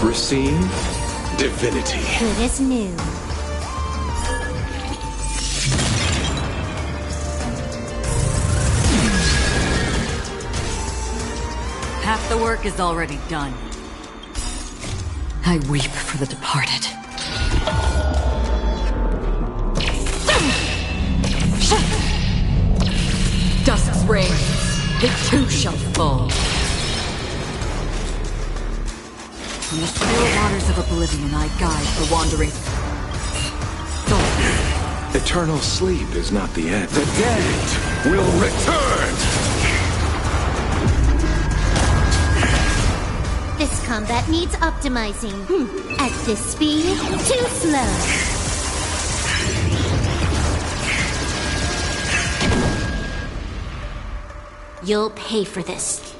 Receive divinity. Good as new. Half the work is already done. I weep for the departed. Dusk's reign, it too shall fall. From the still waters of oblivion I guide the wandering souls. Eternal sleep is not the end. The dead will return! This combat needs optimizing. At this speed, too slow. You'll pay for this.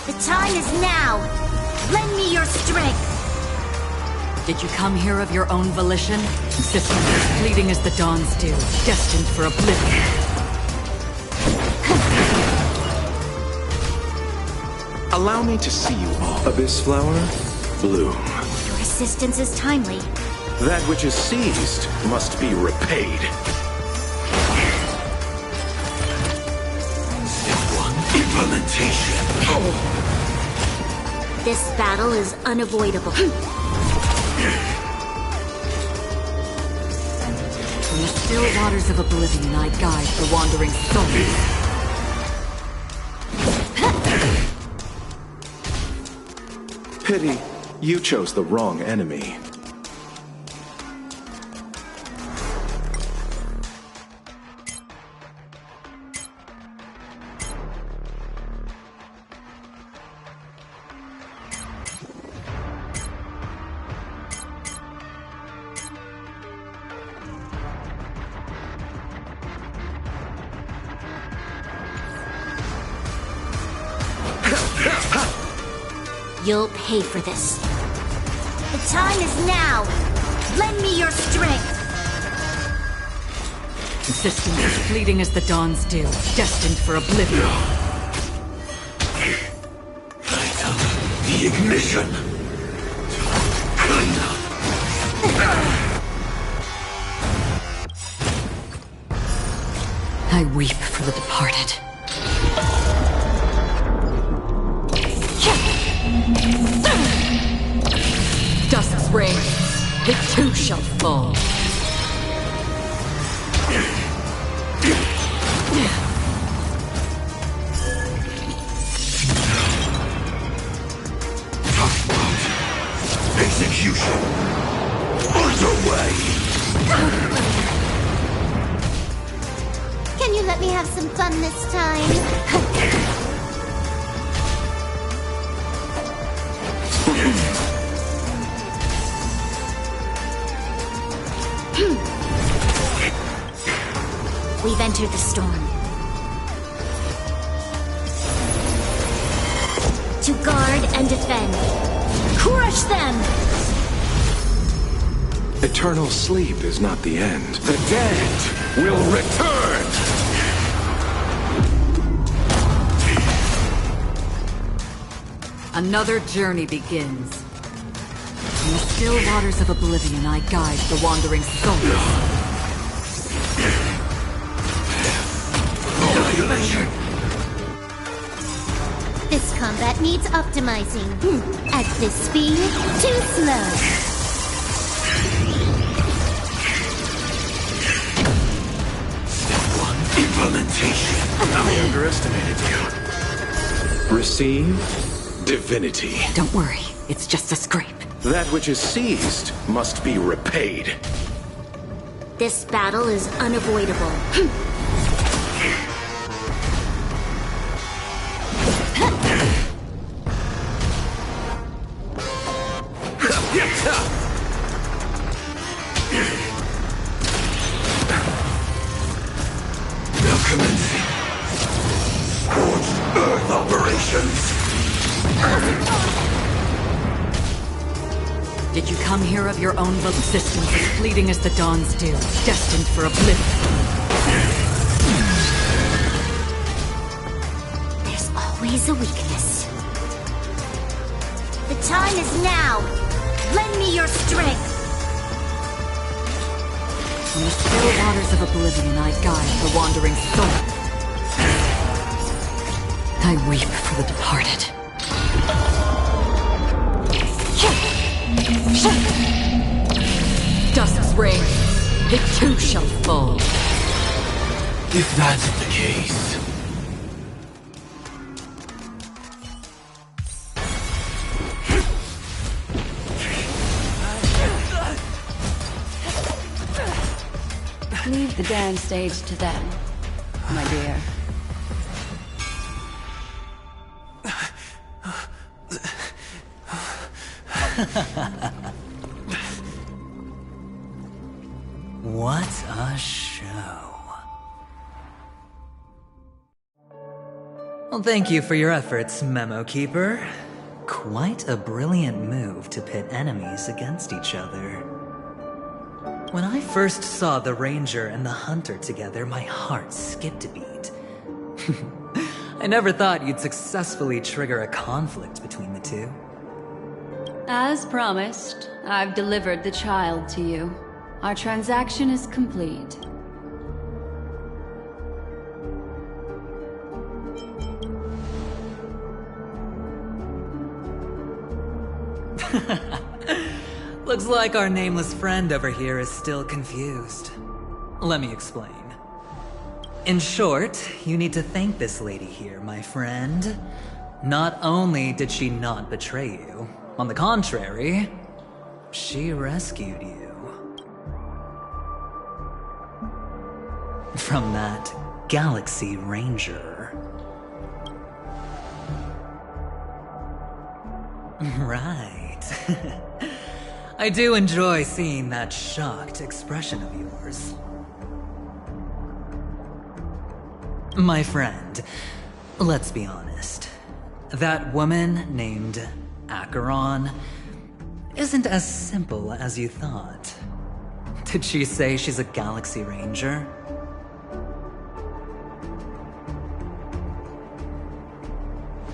The time is now! Lend me your strength! Did you come here of your own volition? System as fleeting as the dawn's dew, destined for oblivion. Allow me to see you all. Abyss flower, bloom. Your assistance is timely. That which is seized must be repaid. Step 1, implementation. This battle is unavoidable. From the still waters of oblivion I guide the wandering souls. Pity, you chose the wrong enemy. You'll pay for this. The time is now! Lend me your strength! Existence as fleeting as the dawn's dew, destined for oblivion. The ignition! I weep for the departed. Dusk's reign, it too shall fall. Execution underway. Can you let me have some fun this time? We've entered the storm. To guard and defend. Crush them! Eternal sleep is not the end. The dead will return! Another journey begins. In the still waters of oblivion I guide the wandering souls. This combat needs optimizing. At this speed, too slow. Step 1, implementation. I underestimated you. Receive divinity. Don't worry, it's just a scrape. That which is seized must be repaid. This battle is unavoidable. patience. Did you come here of your own existence as fleeting as the dawns do, destined for oblivion? There's always a weakness. The time is now! Lend me your strength! From the still waters of oblivion I guide the wandering soul. I weep for the departed. Dusk's reign, it too shall fall. If that's the case... Leave the dance stage to them, my dear. What a show. Well, thank you for your efforts, Memo Keeper. Quite a brilliant move to pit enemies against each other. When I first saw the Ranger and the Hunter together, my heart skipped a beat. I never thought you'd successfully trigger a conflict between the two. As promised, I've delivered the child to you. Our transaction is complete. Looks like our nameless friend over here is still confused. Let me explain. In short, you need to thank this lady here, my friend. Not only did she not betray you, on the contrary, she rescued you. From that Galaxy Ranger. Right. I do enjoy seeing that shocked expression of yours. My friend, let's be honest. That woman named Acheron isn't as simple as you thought. Did she say she's a Galaxy Ranger?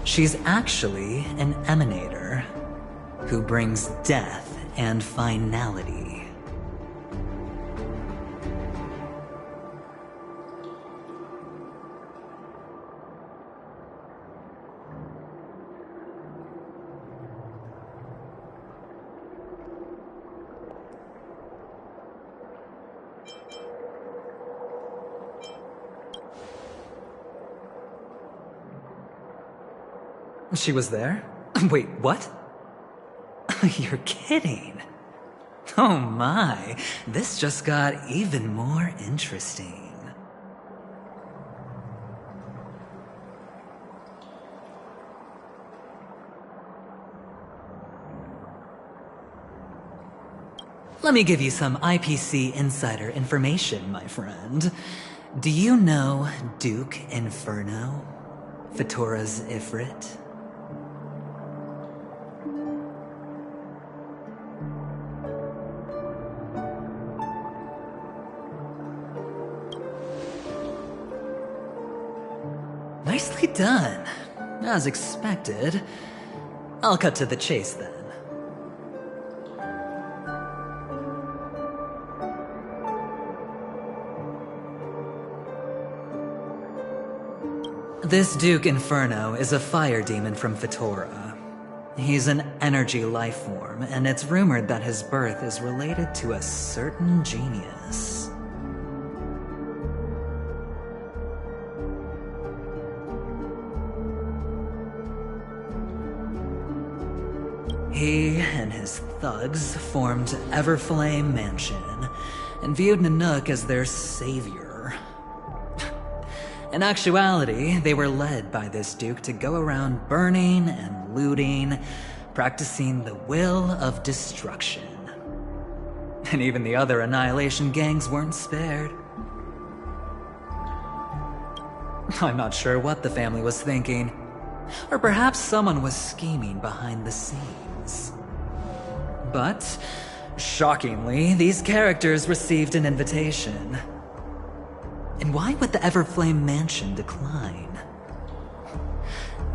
She's actually an emanator who brings death and finality. She was there? Wait, what? You're kidding. Oh my, this just got even more interesting. Let me give you some IPC insider information, my friend. Do you know Duke Inferno? Fatora's Ifrit? Nicely done. As expected. I'll cut to the chase then. This Duke Inferno is a fire demon from Fatora. He's an energy life form, and it's rumored that his birth is related to a certain genius. He and his thugs formed Everflame Mansion and viewed Nanook as their savior. In actuality, they were led by this Duke to go around burning and looting, practicing the will of destruction. And even the other Annihilation gangs weren't spared. I'm not sure what the family was thinking. Or perhaps someone was scheming behind the scenes. But, shockingly, these characters received an invitation. And why would the Everflame Mansion decline?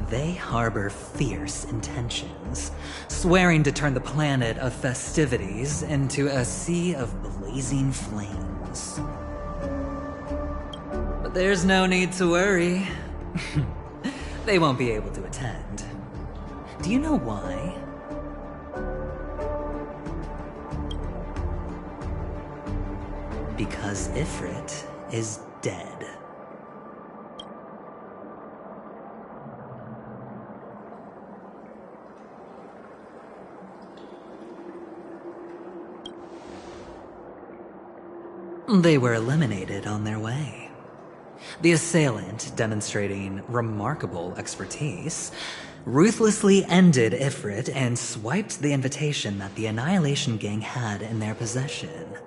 They harbor fierce intentions, swearing to turn the planet of festivities into a sea of blazing flames. But there's no need to worry. They won't be able to attend. Do you know why? Because Ifrit is dead. They were eliminated on their way. The assailant, demonstrating remarkable expertise, ruthlessly ended Ifrit and swiped the invitation that the Annihilation Gang had in their possession.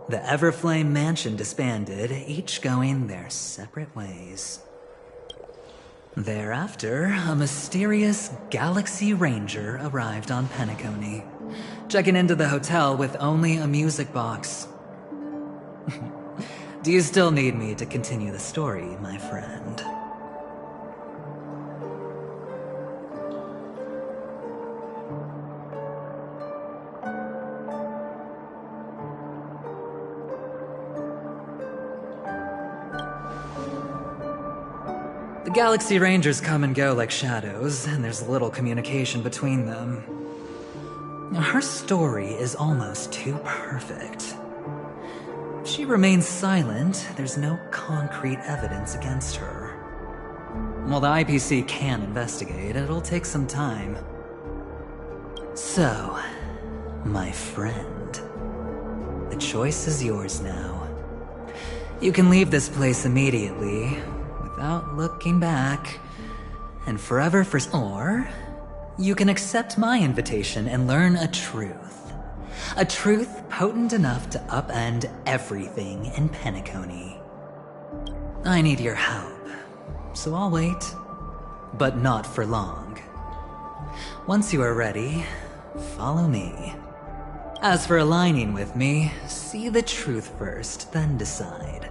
The Everflame Mansion disbanded, each going their separate ways. Thereafter, a mysterious Galaxy Ranger arrived on Penacony, checking into the hotel with only a music box. Do you still need me to continue the story, my friend? The Galaxy Rangers come and go like shadows, and there's little communication between them. Her story is almost too perfect. If she remains silent, there's no concrete evidence against her. While the IPC can investigate, it'll take some time. So, my friend, the choice is yours now. You can leave this place immediately, without looking back, and forever or you can accept my invitation and learn a truth. A truth potent enough to upend everything in Penacony. I need your help, so I'll wait, but not for long. Once you are ready, follow me. As for aligning with me, see the truth first, then decide.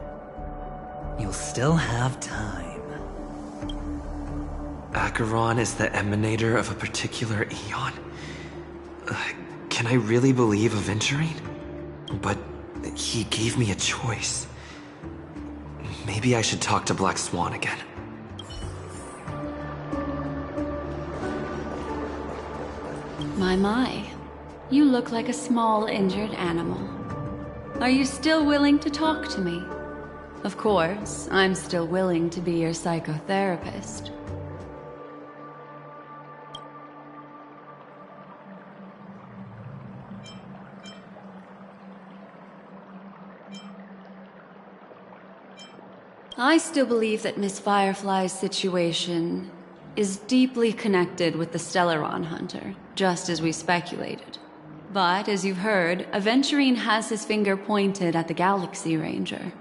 You'll still have time. Acheron is the emanator of a particular eon? Can I really believe Aventurine? But he gave me a choice. Maybe I should talk to Black Swan again. My. You look like a small injured animal. Are you still willing to talk to me? Of course, I'm still willing to be your psychotherapist. I still believe that Miss Firefly's situation is deeply connected with the Stellaron Hunter, just as we speculated. But, as you've heard, Aventurine has his finger pointed at the Galaxy Ranger.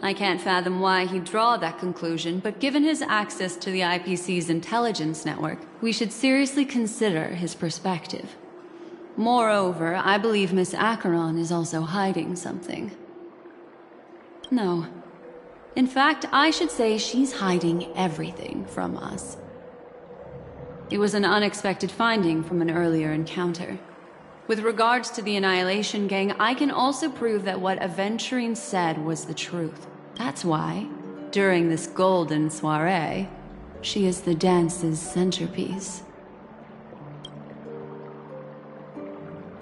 I can't fathom why he'd draw that conclusion, but given his access to the IPC's intelligence network, we should seriously consider his perspective. Moreover, I believe Miss Acheron is also hiding something. No. In fact, I should say she's hiding everything from us. It was an unexpected finding from an earlier encounter. With regards to the Annihilation Gang, I can also prove that what Aventurine said was the truth. That's why, during this golden soiree, she is the dance's centerpiece.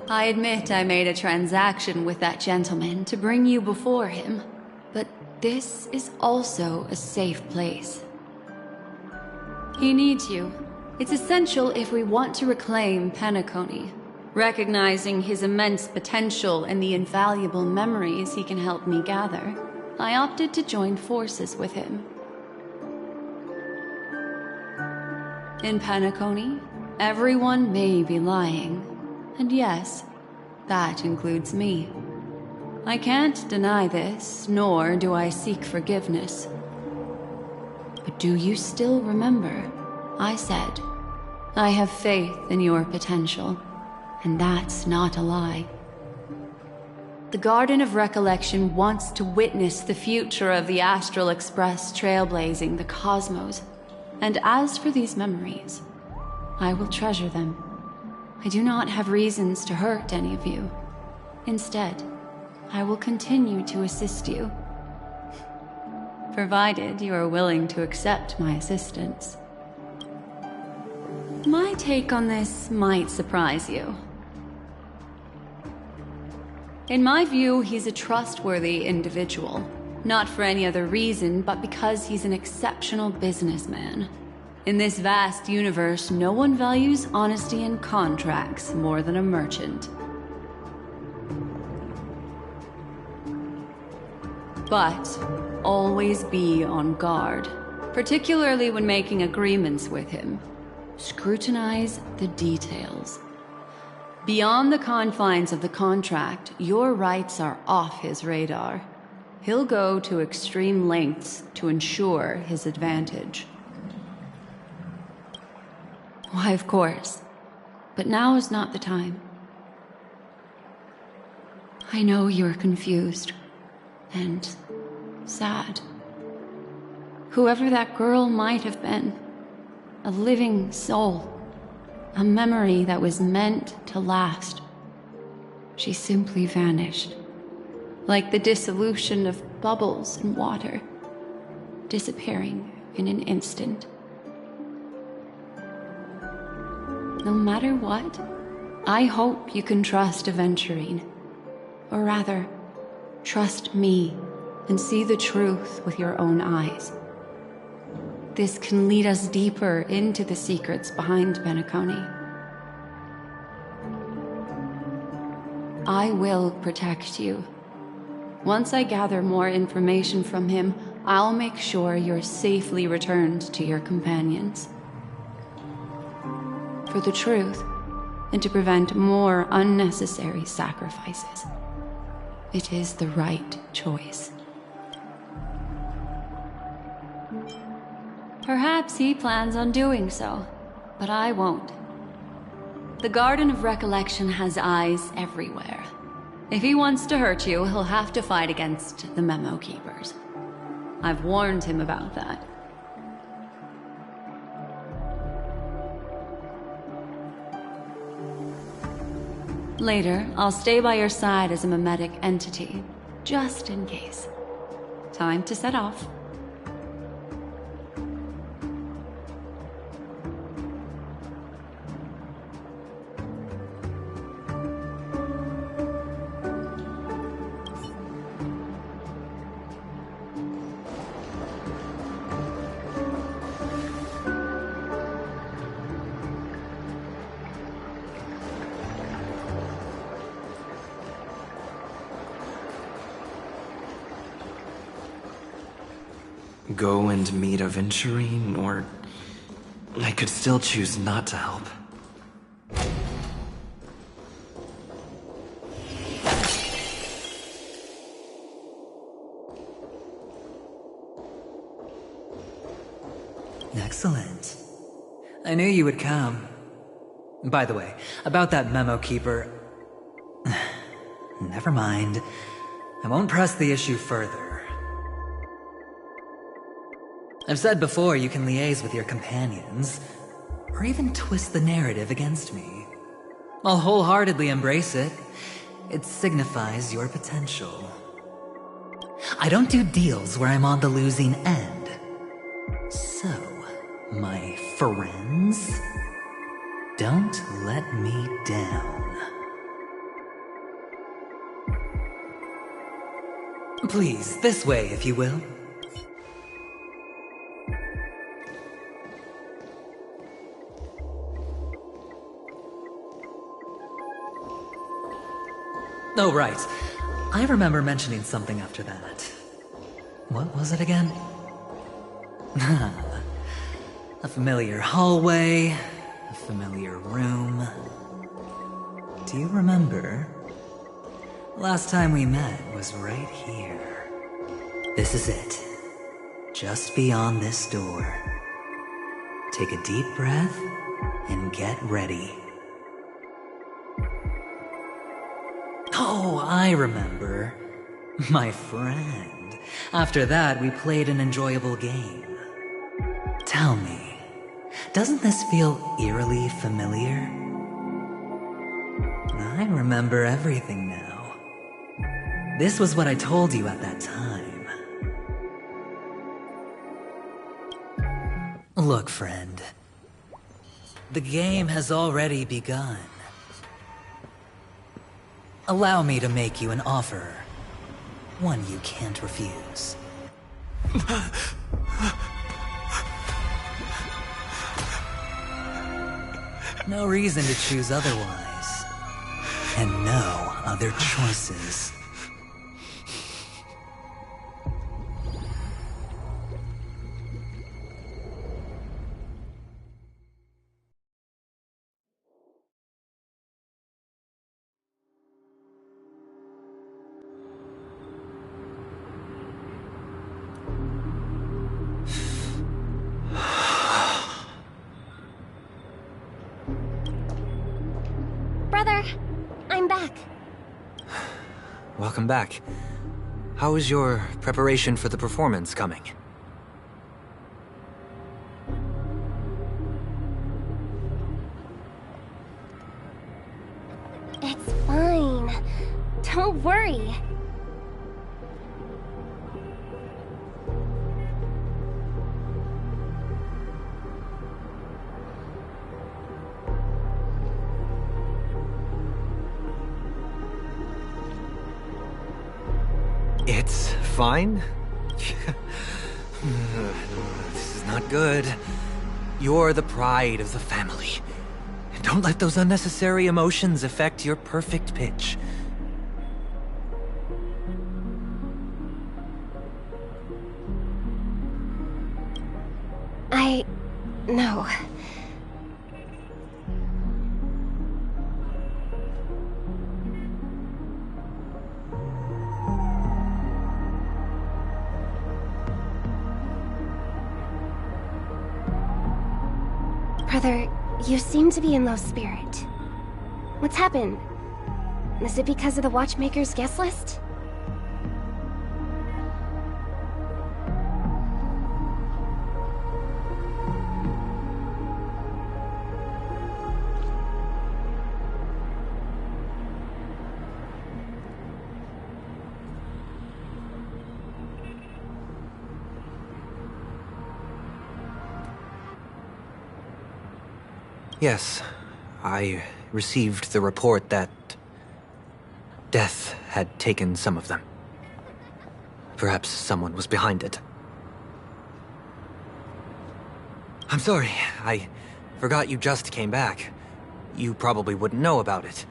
I admit I made a transaction with that gentleman to bring you before him, but this is also a safe place. He needs you. It's essential if we want to reclaim Penacony. Recognizing his immense potential and the invaluable memories he can help me gather, I opted to join forces with him. In Penacony, everyone may be lying. And yes, that includes me. I can't deny this, nor do I seek forgiveness. But do you still remember? I said, I have faith in your potential, and that's not a lie. The Garden of Recollection wants to witness the future of the Astral Express trailblazing the cosmos. And as for these memories, I will treasure them. I do not have reasons to hurt any of you. Instead, I will continue to assist you. Provided you are willing to accept my assistance. My take on this might surprise you. In my view, he's a trustworthy individual. Not for any other reason, but because he's an exceptional businessman. In this vast universe, no one values honesty in contracts more than a merchant. But always be on guard, particularly when making agreements with him. Scrutinize the details. Beyond the confines of the contract, your rights are off his radar. He'll go to extreme lengths to ensure his advantage. Why, of course. But now is not the time. I know you're confused and sad. Whoever that girl might have been, a living soul. A memory that was meant to last. She simply vanished, like the dissolution of bubbles in water, disappearing in an instant. No matter what, I hope you can trust Aventurine. Or rather, trust me and see the truth with your own eyes. This can lead us deeper into the secrets behind Penacony. I will protect you. Once I gather more information from him, I'll make sure you're safely returned to your companions. For the truth, and to prevent more unnecessary sacrifices. It is the right choice. Perhaps he plans on doing so, but I won't. The Garden of Recollection has eyes everywhere. If he wants to hurt you, he'll have to fight against the Memo Keepers. I've warned him about that. Later, I'll stay by your side as a mimetic entity, just in case. Time to set off. Go and meet Aventurine, or I could still choose not to help. Excellent. I knew you would come. By the way, about that Memo Keeper... Never mind. I won't press the issue further. I've said before you can liaise with your companions, or even twist the narrative against me. I'll wholeheartedly embrace it. It signifies your potential. I don't do deals where I'm on the losing end. So, my friends, don't let me down. Please, this way, if you will. Oh, right. I remember mentioning something after that. What was it again? A familiar hallway, a familiar room. Do you remember? Last time we met was right here. This is it. Just beyond this door. Take a deep breath and get ready. Oh, I remember. My friend. After that, we played an enjoyable game. Tell me, doesn't this feel eerily familiar? I remember everything now. This was what I told you at that time. Look, friend. The game has already begun. Allow me to make you an offer. One you can't refuse. No reason to choose otherwise. And no other choices. Brother, I'm back. Welcome back. How is your preparation for the performance coming? It's fine. Don't worry. It's fine? This is not good. You're the pride of the family. Don't let those unnecessary emotions affect your perfect pitch. No. Brother, you seem to be in low spirit. What's happened? Is it because of the Watchmaker's guest list? Yes, I received the report that death had taken some of them. Perhaps someone was behind it. I'm sorry, I forgot you just came back. You probably wouldn't know about it.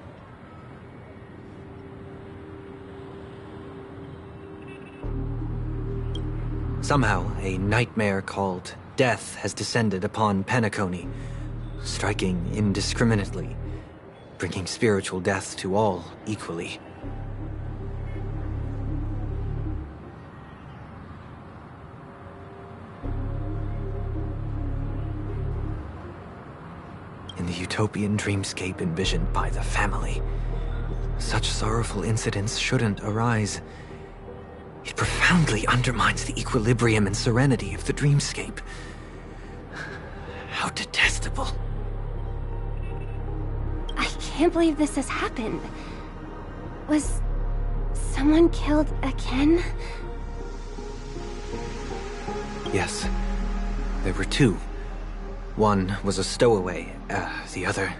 Somehow, a nightmare called death has descended upon Penacony, striking indiscriminately, bringing spiritual death to all equally. In the utopian dreamscape envisioned by the family, such sorrowful incidents shouldn't arise. It profoundly undermines the equilibrium and serenity of the dreamscape. How detestable. I can't believe this has happened. Was someone killed again? Yes. There were two. One was a stowaway, the other...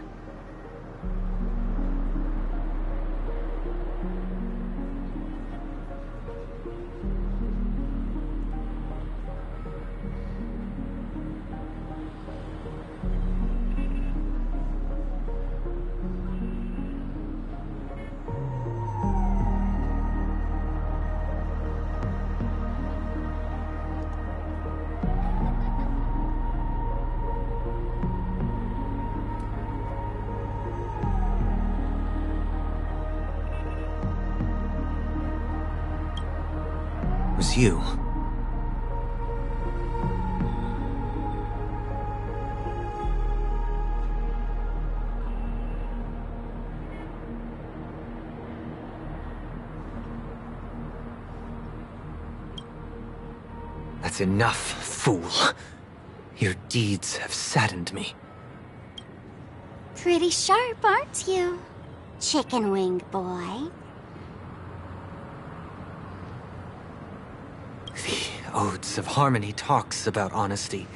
you. That's enough, fool. Your deeds have saddened me. Pretty sharp, aren't you, chicken wing boy? The Odes of Harmony talks about honesty.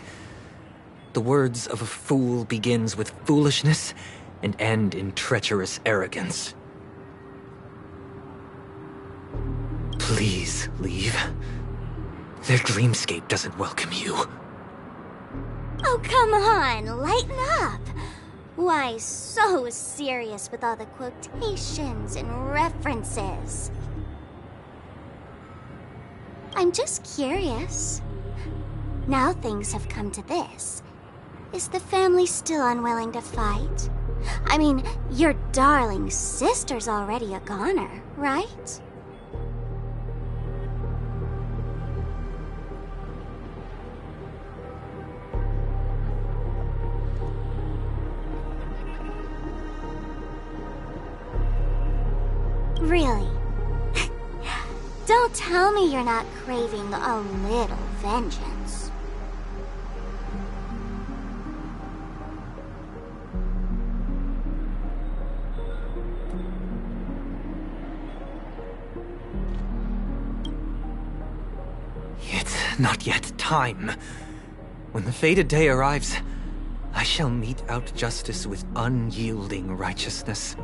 The words of a fool begins with foolishness and end in treacherous arrogance. Please leave. Their dreamscape doesn't welcome you. Oh, come on, lighten up. Why so serious with all the quotations and references? I'm just curious. Now things have come to this. Is the family still unwilling to fight? I mean, your darling sister's already a goner, right? Really? Don't tell me you're not craving a little vengeance. It's not yet time. When the fated day arrives, I shall mete out justice with unyielding righteousness.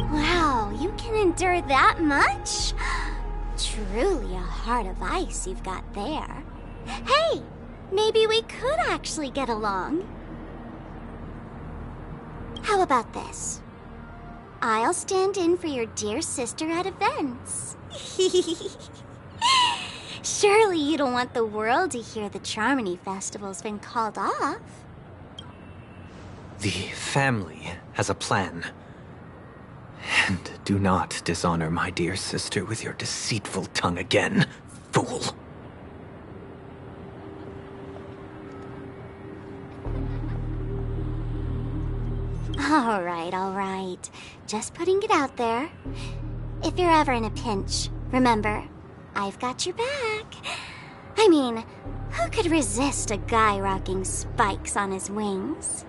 Wow, you can endure that much? Truly a heart of ice you've got there. Hey, maybe we could actually get along. How about this? I'll stand in for your dear sister at events. Surely you don't want the world to hear the Charmony Festival's been called off. The family has a plan. And do not dishonor my dear sister with your deceitful tongue again, fool. All right. Just putting it out there. If you're ever in a pinch, remember, I've got your back. I mean, who could resist a guy rocking spikes on his wings?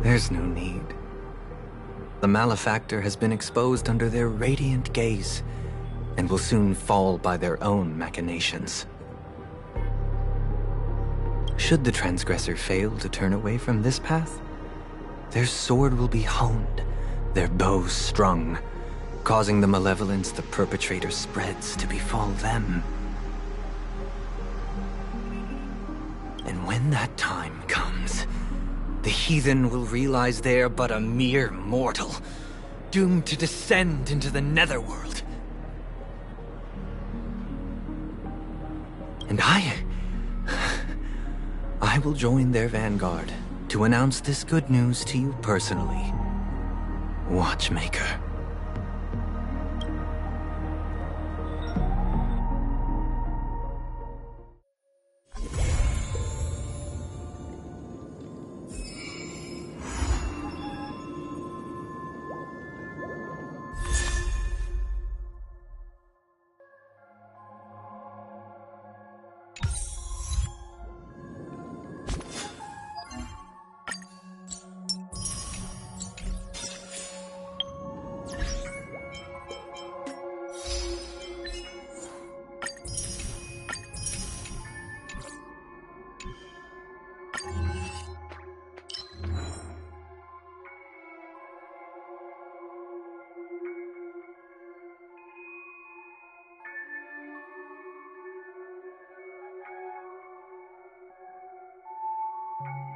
There's no need. The malefactor has been exposed under their radiant gaze, and will soon fall by their own machinations. Should the transgressor fail to turn away from this path, their sword will be honed, their bow strung, causing the malevolence the perpetrator spreads to befall them. And when that time comes, the heathen will realize they're but a mere mortal, doomed to descend into the netherworld. And I will join their vanguard to announce this good news to you personally, Watchmaker. you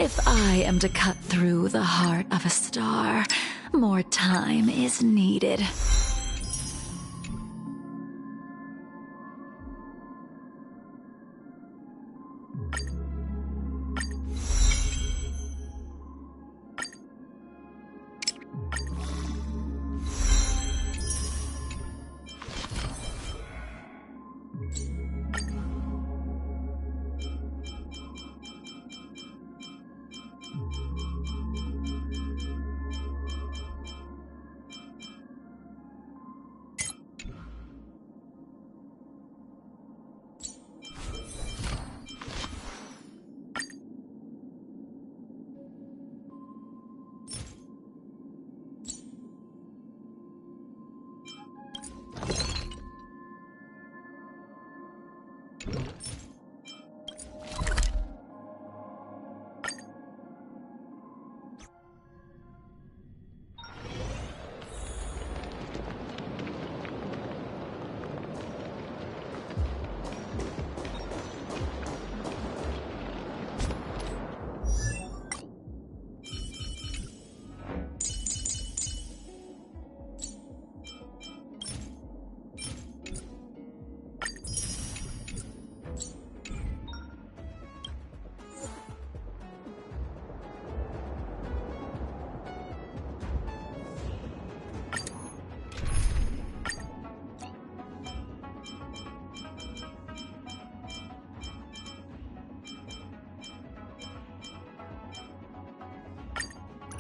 If I am to cut through the heart of a star, more time is needed.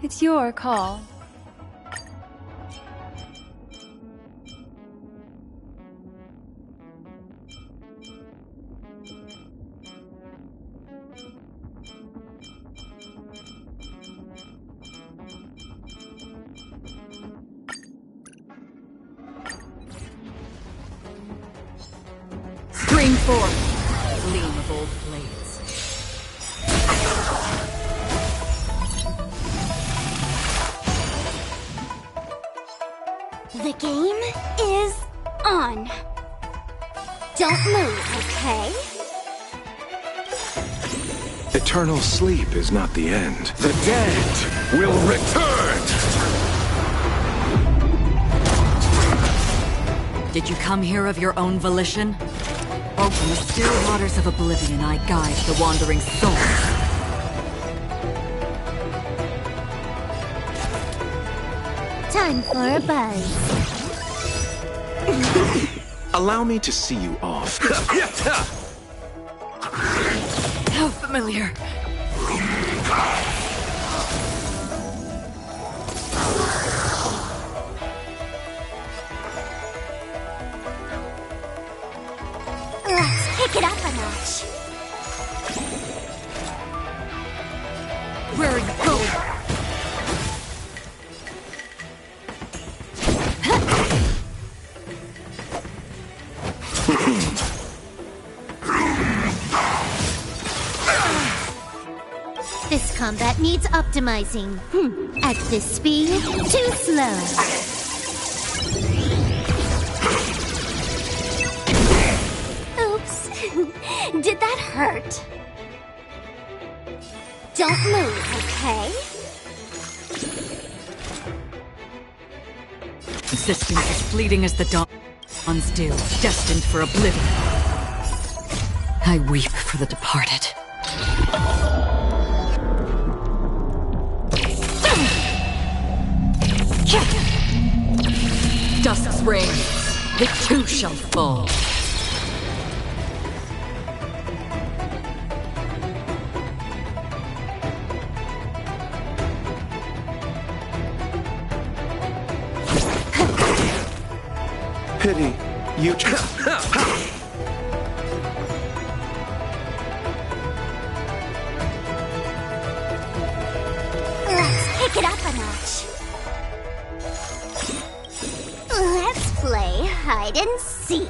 It's your call. Spring forth, gleam of old blades. The game is on. Don't move, okay? Eternal sleep is not the end. The dead will return! Did you come here of your own volition? Or from the still waters of oblivion I guide the wandering soul? Time for a buzz. Allow me to see you off. How familiar. Let's kick it up a notch. Where are you going? This combat needs optimizing. At this speed, too slow. Oops. Did that hurt? Don't move, okay? Existence is fleeting as the dawn's dew, destined for oblivion. I weep for the departed. Dusk's reign, it too shall fall. Pity, you just... Let's kick it up a notch. Let's play hide and seek.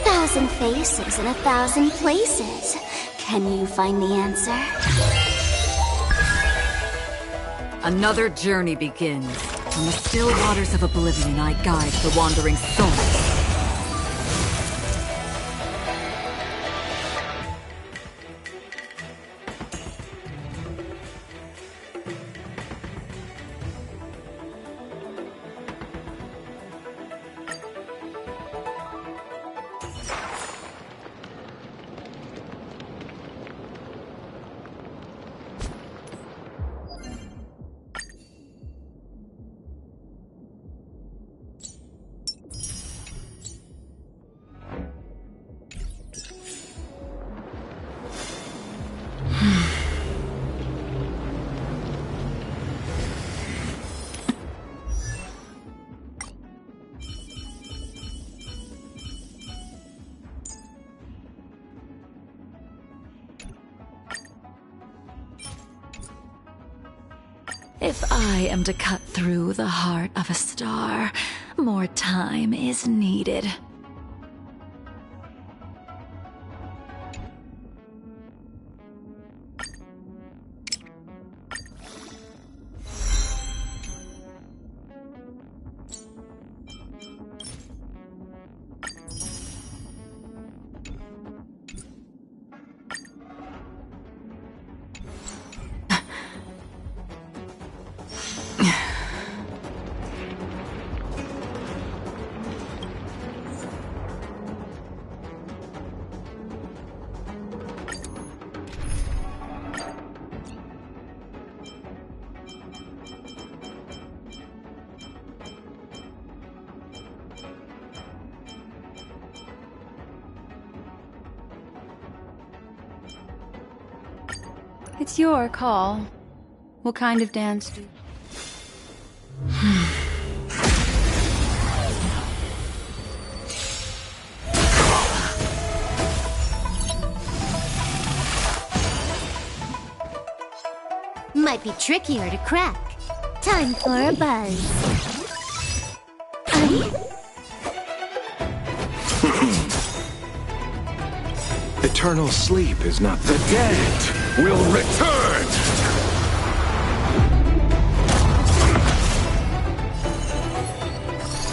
1,000 faces in 1,000 places. Can you find the answer? Another journey begins. From the still waters of oblivion I guide the wandering soul. If I am to cut through the heart of a star, more time is needed. It's your call. What kind of dance do you... Might be trickier to crack. Time for a buzz. Eternal sleep is not the dead will return!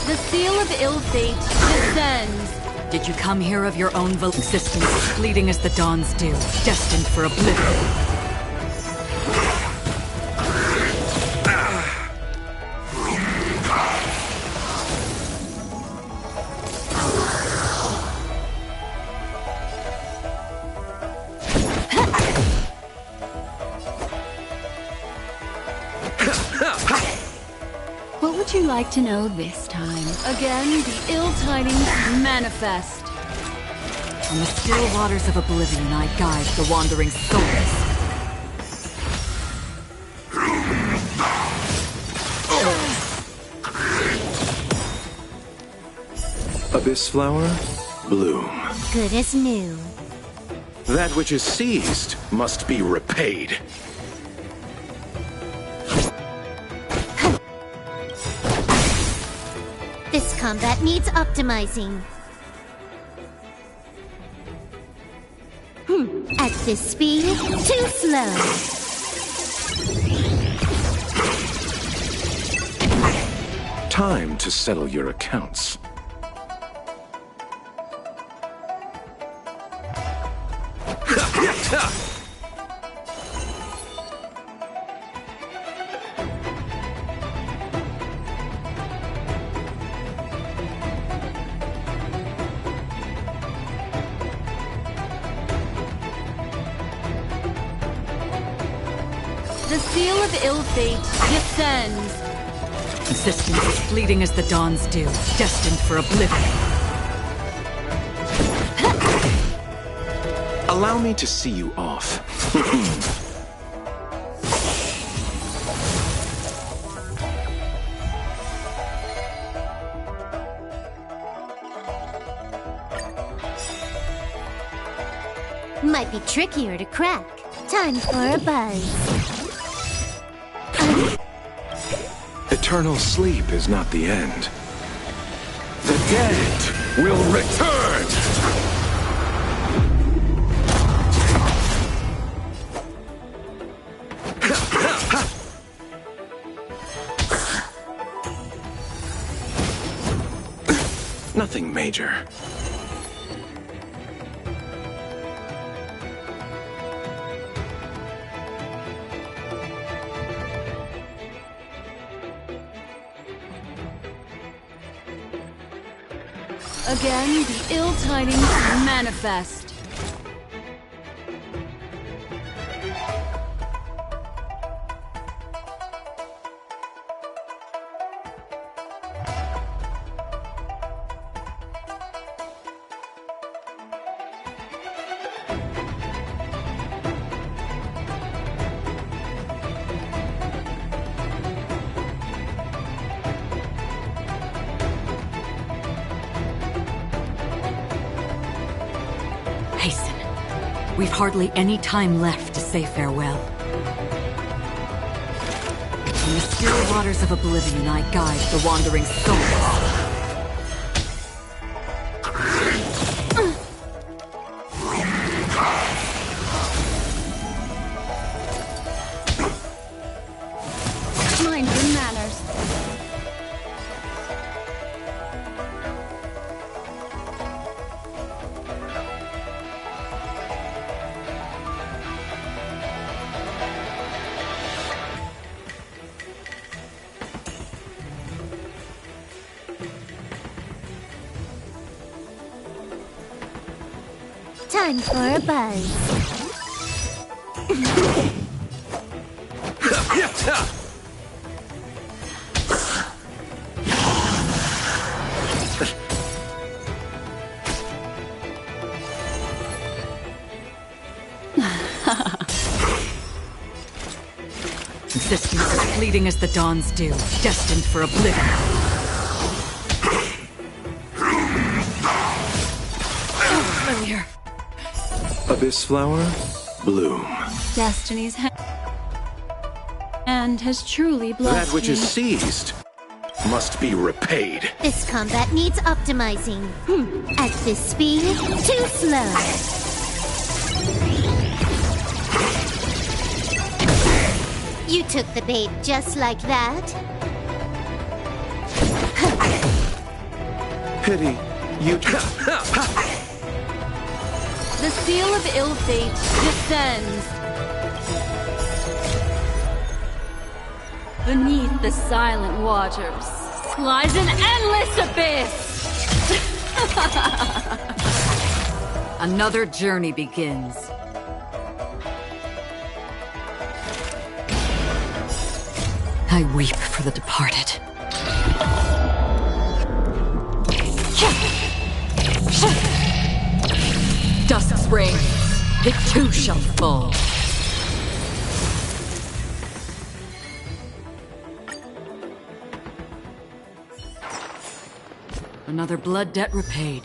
The seal of ill fate descends. Did you come here of your own existence, fleeting as the dawns do, destined for oblivion? What would you like to know this time? Again, the ill tidings manifest. On the still waters of oblivion I guide the wandering souls. Abyss flower, bloom. Good as new. That which is seized must be repaid. This combat needs optimizing. At this speed, too slow. Time to settle your accounts. The seal of ill fate descends. Existence is fleeting as the dawns do, destined for oblivion. Allow me to see you off. Might be trickier to crack. Time for a buzz. Eternal sleep is not the end. The dead will return! Nothing major. Again, the ill tidings manifest. Hasten. We've hardly any time left to say farewell. In the still waters of oblivion, I guide the wandering souls. Mind your manners. Time for a buzz. Existence as fleeting as the dawn's dew, destined for oblivion. Familiar. Abyss flower, bloom. Destiny's hand has truly blessed That which me. is seized must be repaid. This combat needs optimizing. At this speed, too slow. You took the bait just like that? Pity you. The seal of ill fate descends. Beneath the silent waters lies an endless abyss! Another journey begins. I weep for the departed. Dusk's reign, it too shall fall. Another blood debt repaid.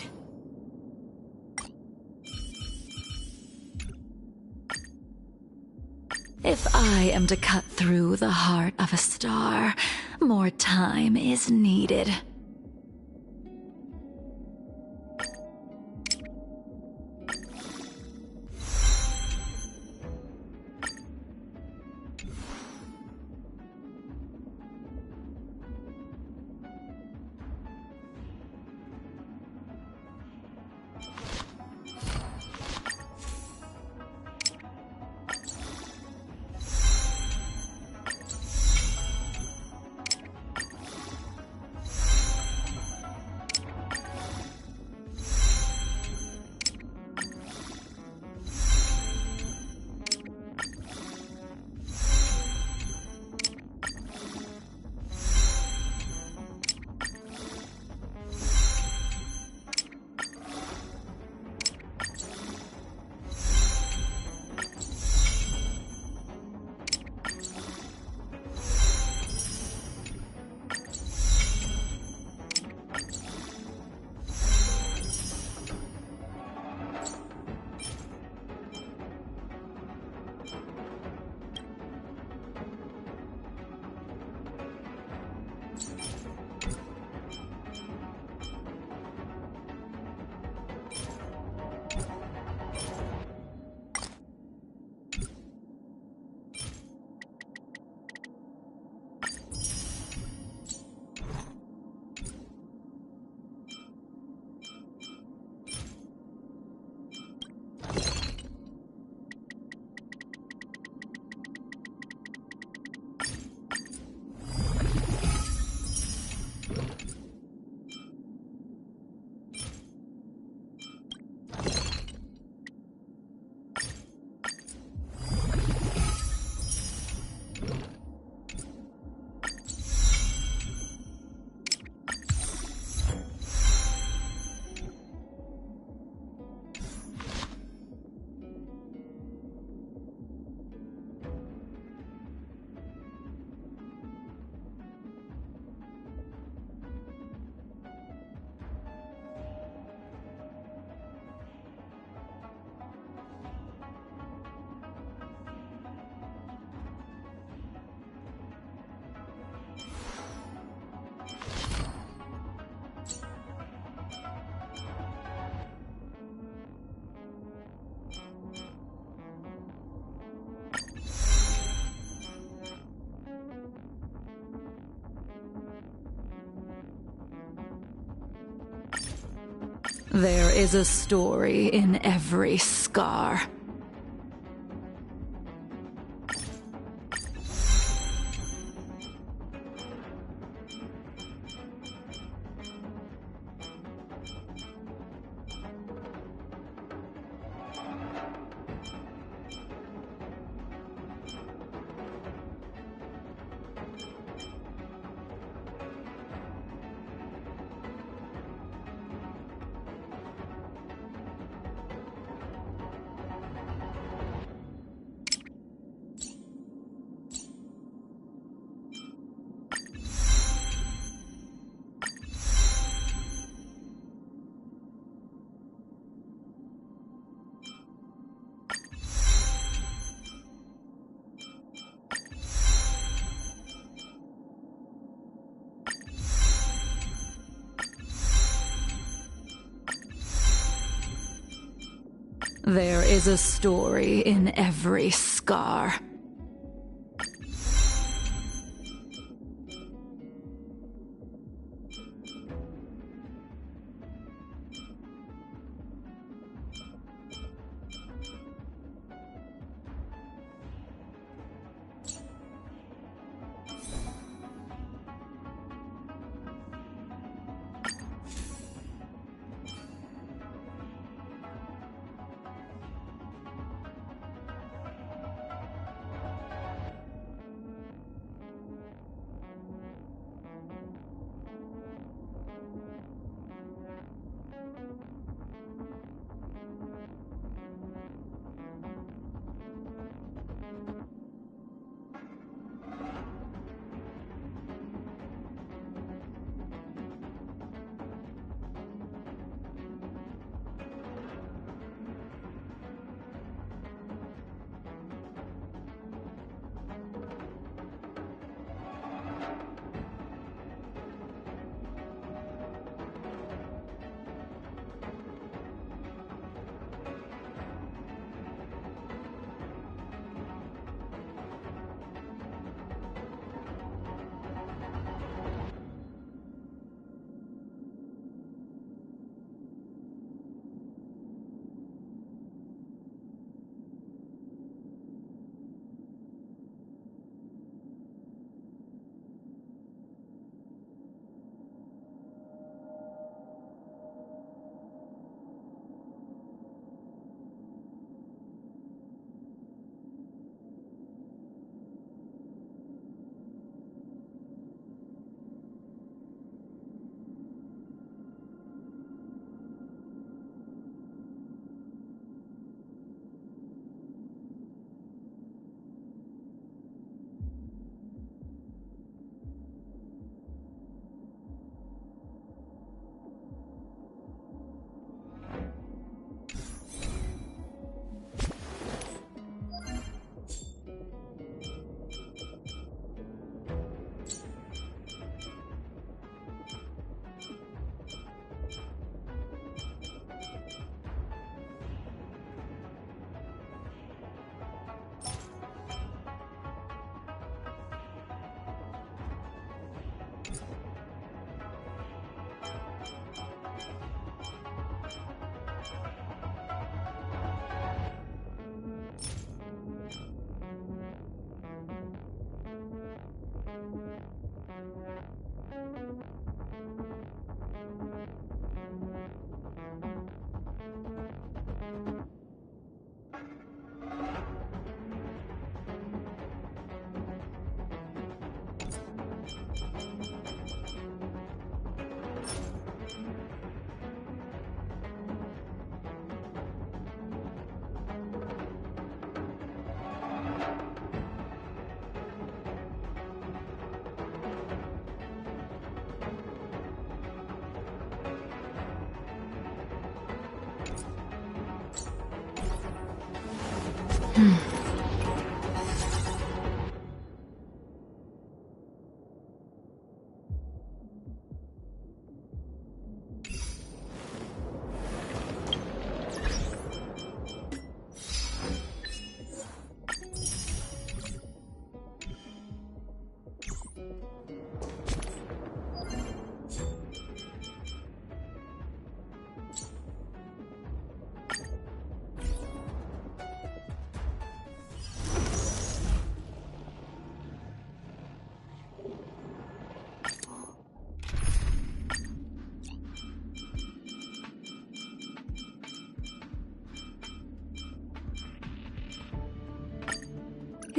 If I am to cut through the heart of a star, more time is needed. There is a story in every scar. There is a story in every scar.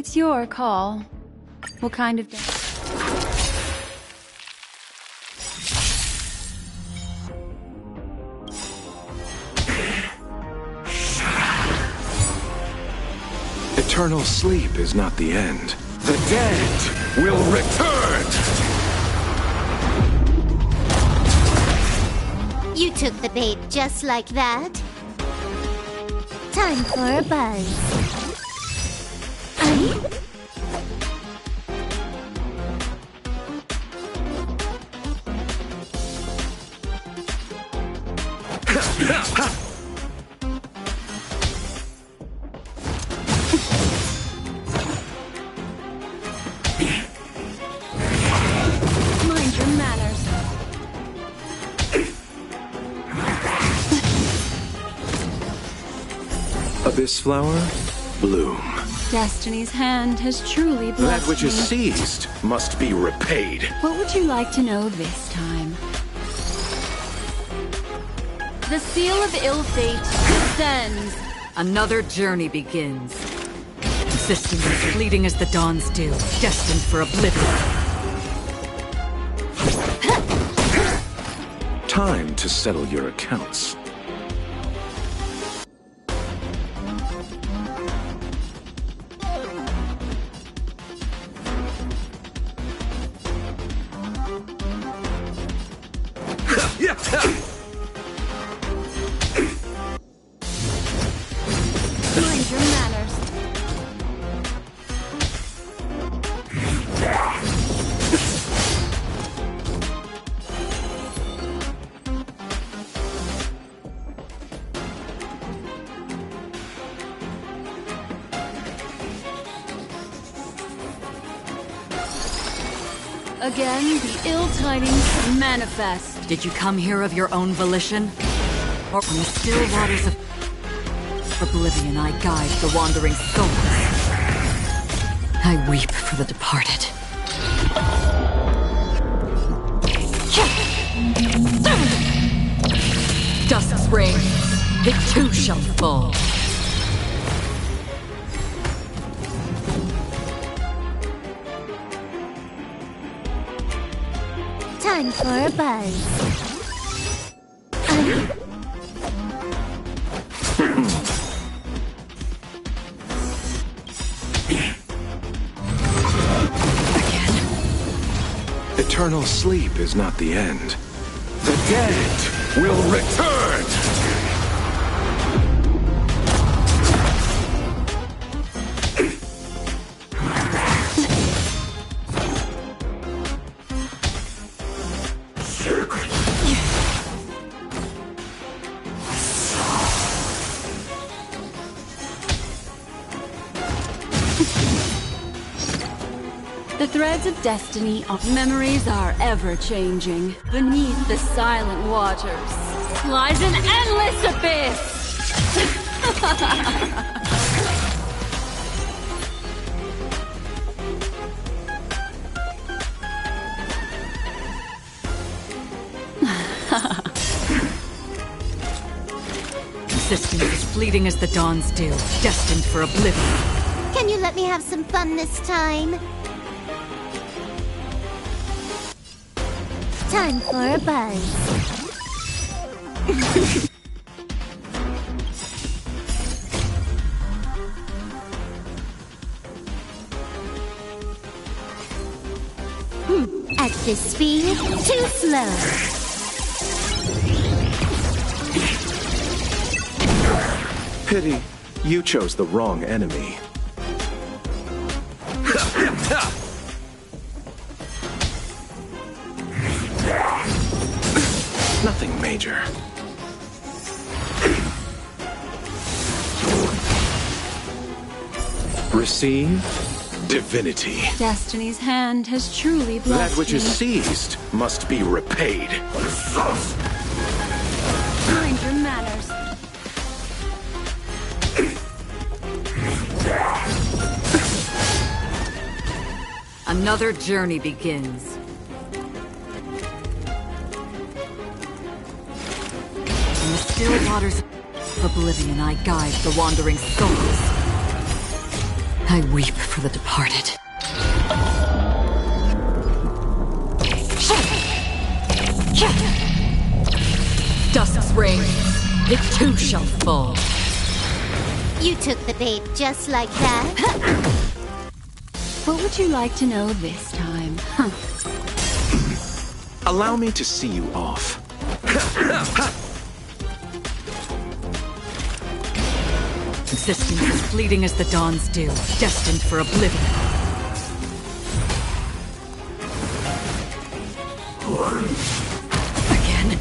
It's your call. What kind of... Eternal sleep is not the end. The dead will return! You took the bait just like that. Time for a buzz. Mind your manners. Abyss flower, bloom. Destiny's hand has truly That blessed which is me. seized must be repaid. What would you like to know this time? The seal of ill fate descends. Another journey begins. Existence as fleeting as the dawn's dew, destined for oblivion. Time to settle your accounts. Mind your manners. Again, the ill tidings manifest. Did you come here of your own volition? Or from the still waters of oblivion I guide the wandering souls? I weep for the departed. Dusk's reign, it too shall fall. Time for a buzz. Eternal sleep is not the end. The dead will return! The threads of destiny of memories are ever changing. Beneath the silent waters lies an endless abyss! Existence as fleeting as the dawn's dew, destined for oblivion. Can you let me have some fun this time? Time for a buzz. At this speed, too slow. Pity, you chose the wrong enemy. Nothing major. Receive divinity. Destiny's hand has truly blessed That which me. is seized must be repaid. Mind your manners. Another journey begins. In the still waters of oblivion I guide the wandering souls. I weep for the departed. Dusk's reign, it too shall fall. You took the bait just like that. What would you like to know this time? Allow me to see you off. Existence as fleeting as the dawn's dew, destined for oblivion. Again?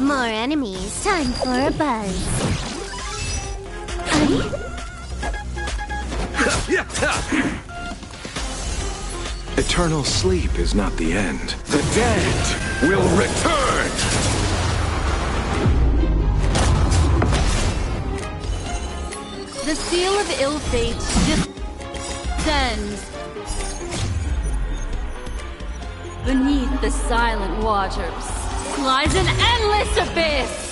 More enemies. Time for a buzz. Eternal sleep is not the end. The dead will return! The seal of ill fate descends beneath the silent waters. Lies an endless abyss!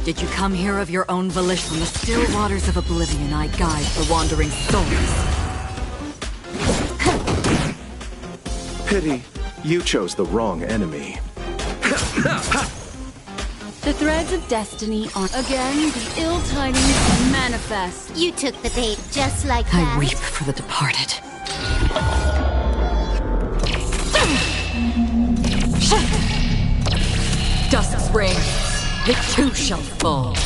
Did you come here of your own volition? From the still waters of oblivion I guide the wandering souls. Pity, you chose the wrong enemy. The threads of destiny are again the ill tidings manifest. You took the bait just like that. I weep for the departed. Dusk's reign, it too shall fall.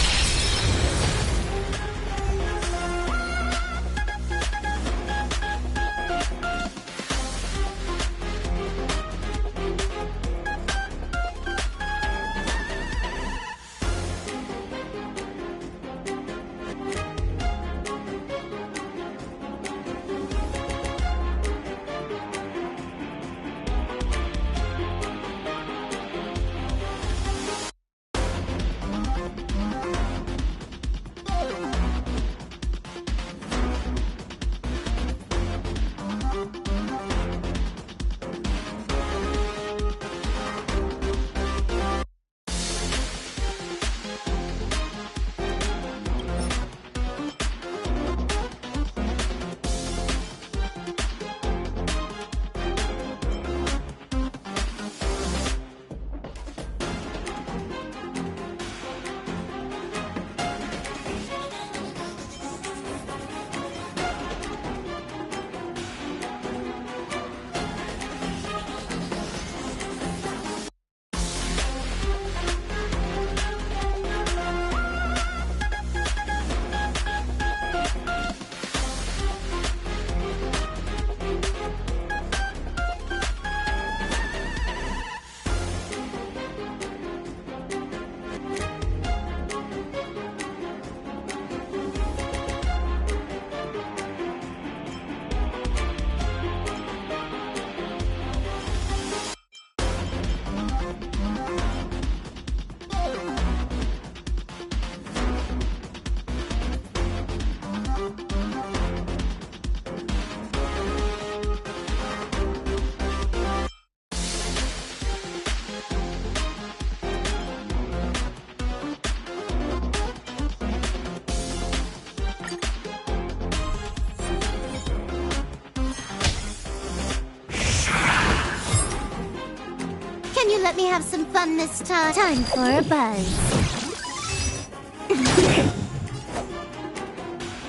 Can you let me have some fun this time? Time for a buzz.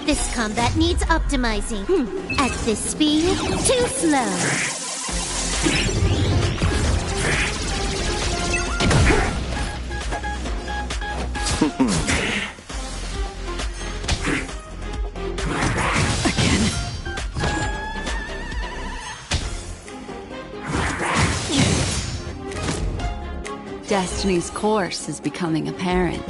This combat needs optimizing. At this speed, too slow. Destiny's course is becoming apparent.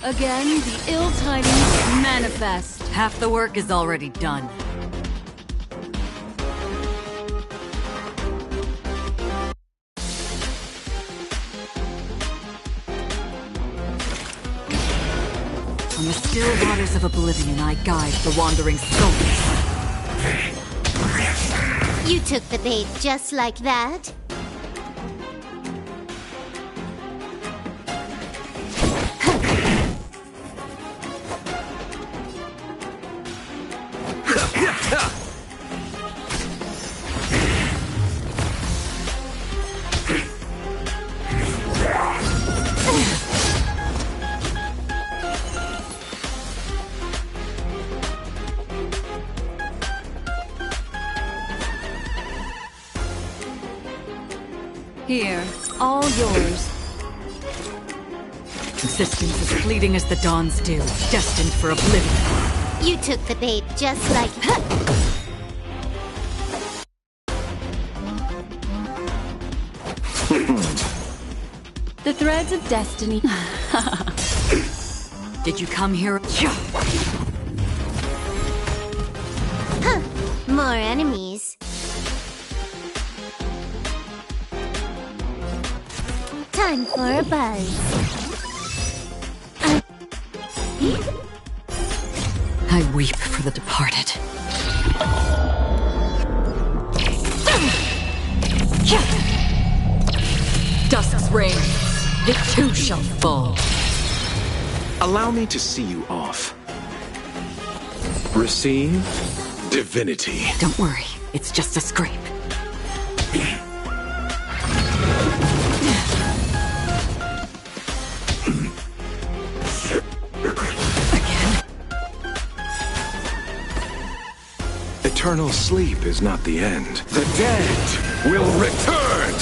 Again, the ill tidings manifest. Half the work is already done. the still waters of oblivion, I guide the wandering souls. You took the bait just like that? Here, all yours. Existence as fleeting as the dawn's dew, destined for oblivion. You took the bait just like... The threads of destiny. Did you come here? More enemies. Time for a buzz. I weep for the departed. Dusk's reign, it too shall fall. Allow me to see you off. Receive divinity. Don't worry, it's just a scrape. Eternal sleep is not the end. The dead will return!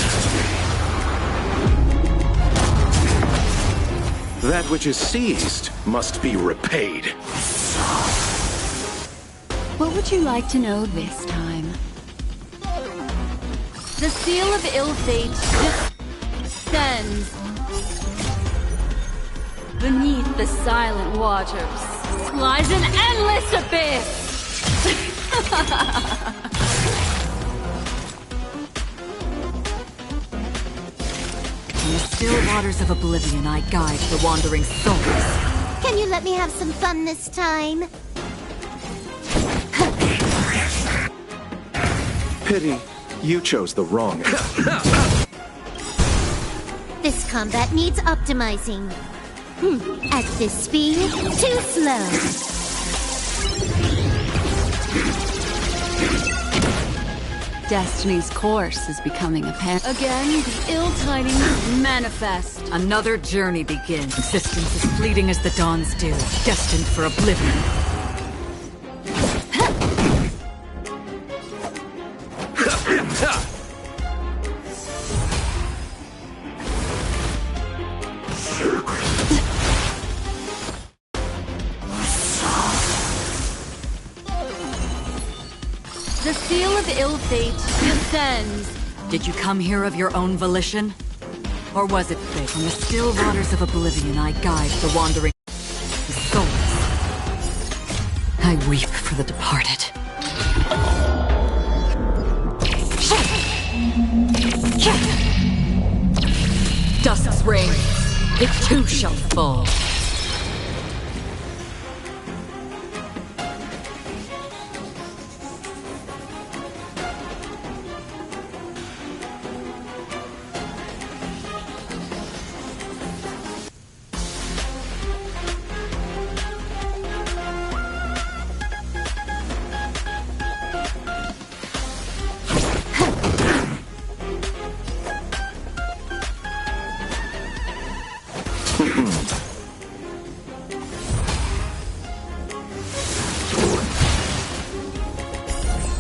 That which is seized must be repaid. What would you like to know this time? The seal of ill fate descends beneath the silent waters. Lies an endless abyss! In the still waters of oblivion, I guide the wandering souls. Can you let me have some fun this time? Pity, you chose the wrong. This combat needs optimizing. At this speed, too slow. Destiny's course is becoming apparent. Again, the ill tidings manifest. Another journey begins. Existence as fleeting as the dawn's dew, destined for oblivion. The seal of ill fate descends. Did you come here of your own volition? Or was it fate? From the still waters of oblivion, I guide the wandering souls. I weep for the departed. Dusk's reign, it too shall fall.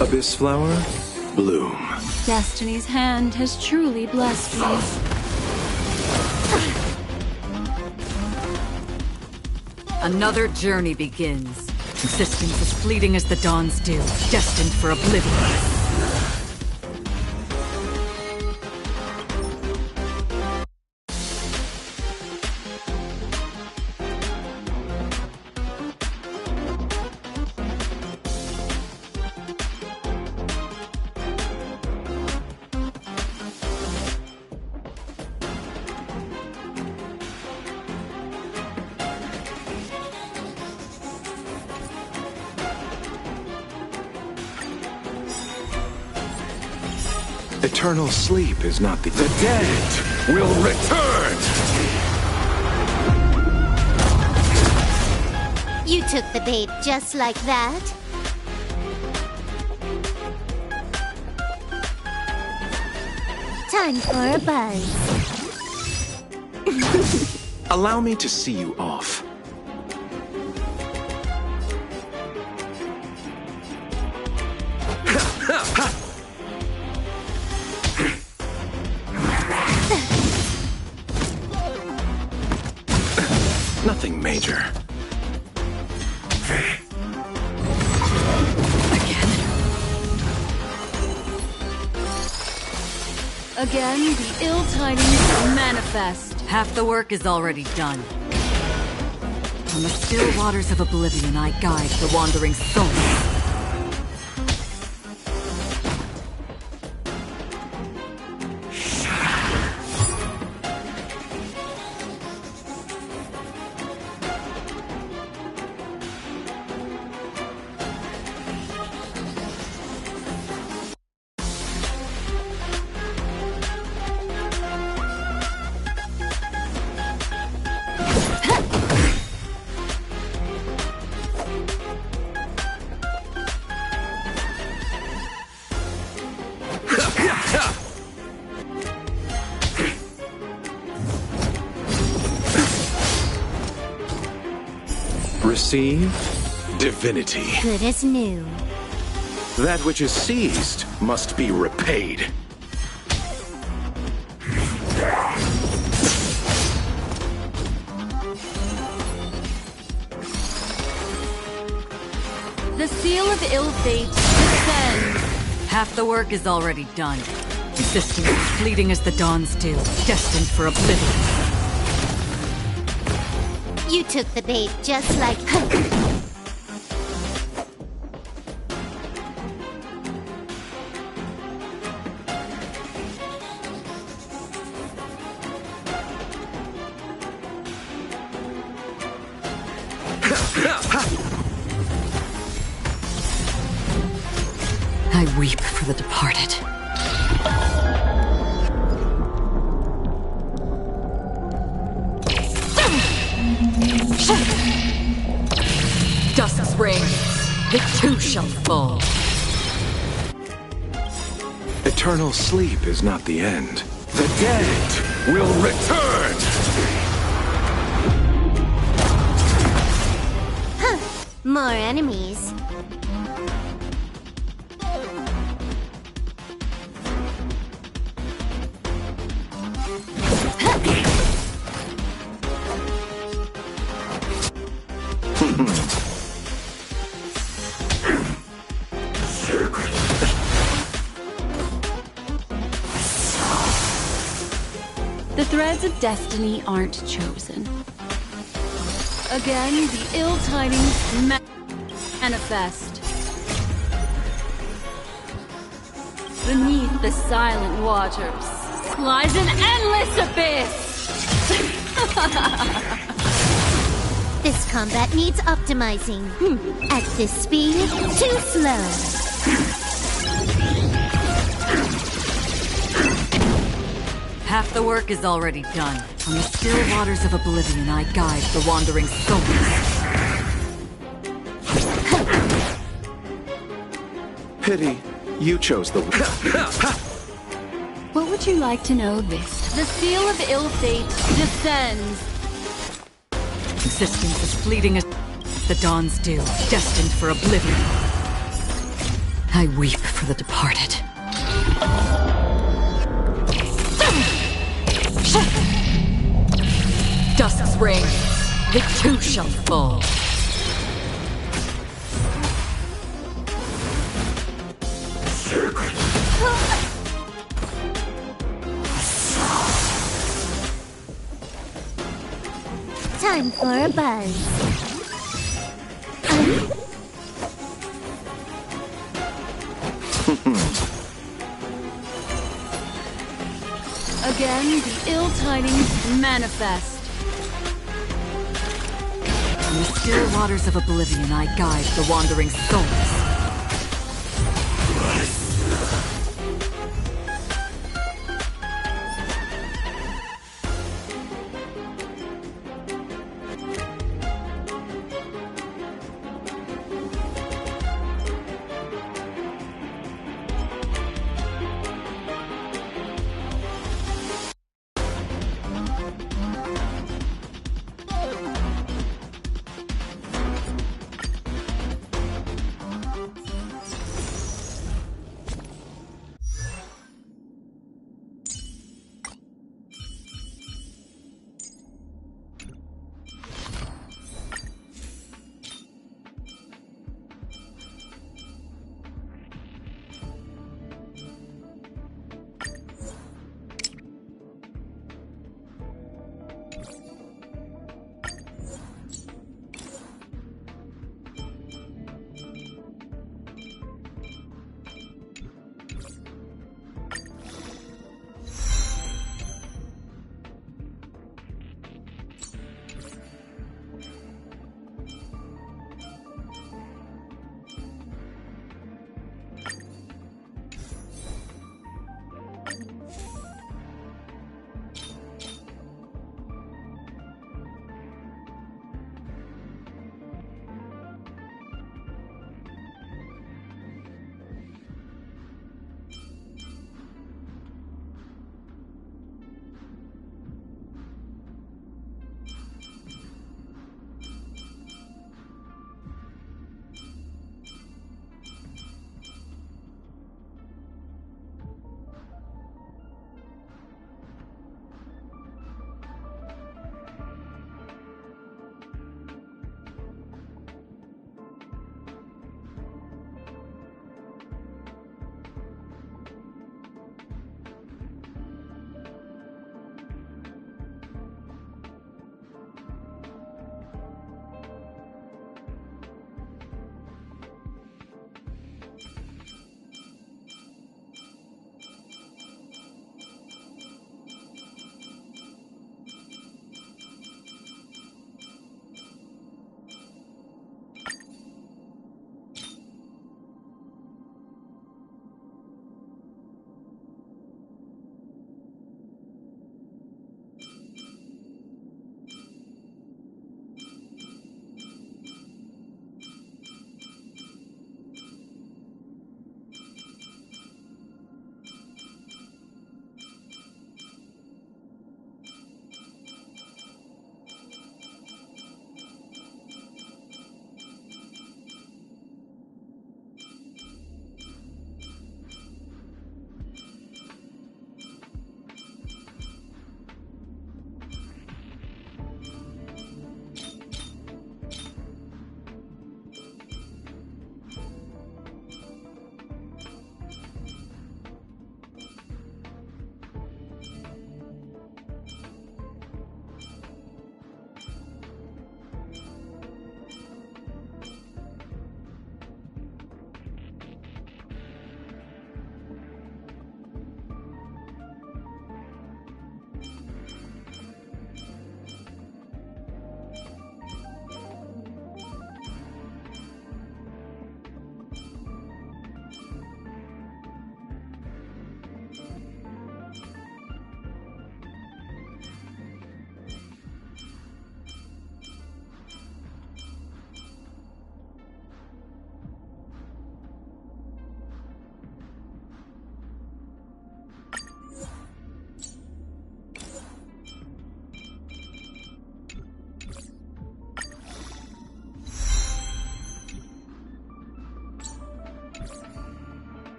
Abyss flower, bloom. Destiny's hand has truly blessed me. Another journey begins. Existence as fleeting as the dawn's dew, destined for oblivion. Eternal sleep is not the dead will return! You took the bait just like that? Time for a buzz. Allow me to see you off. Nothing major. Again, the ill tidings manifest. Half the work is already done. On the still waters of oblivion, I guide the wandering soul. Receive divinity. Good as new. That which is seized must be repaid. The seal of ill fate descends. Half the work is already done. Existence is fleeting as the dawn's dew, destined for oblivion. You took the bait just like... I weep for the departed. Dusk's ring, it too shall fall. Eternal sleep is not the end. The dead will return! More enemies. The threads of destiny aren't chosen. Again, the ill tidings manifest. Beneath the silent waters lies an endless abyss! This combat needs optimizing. At this speed, too slow. Half the work is already done. On the still waters of oblivion, I guide the wandering souls. Pity, you chose the... What would you like to know this? The seal of ill fate descends. Existence is fleeting as the dawn's dew, destined for oblivion. I weep for the departed. Dusk's ring, it too shall fall. Time for a buzz. Again, the ill tidings manifest. In the still waters of oblivion, I guide the wandering souls.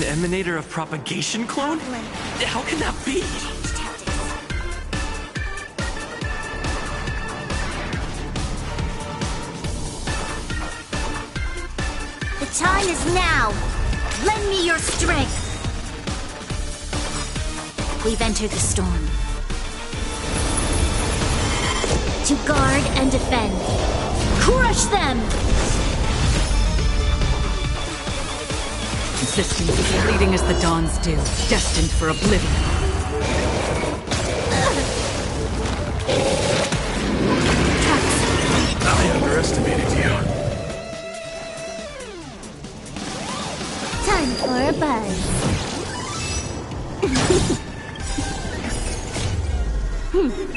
An emanator of propagation clone? How can that be? The time is now! Lend me your strength! We've entered the storm. To guard and defend. Crush them! Consistency fleeting as the dawns do, destined for oblivion. I underestimated you. Time for a buzz.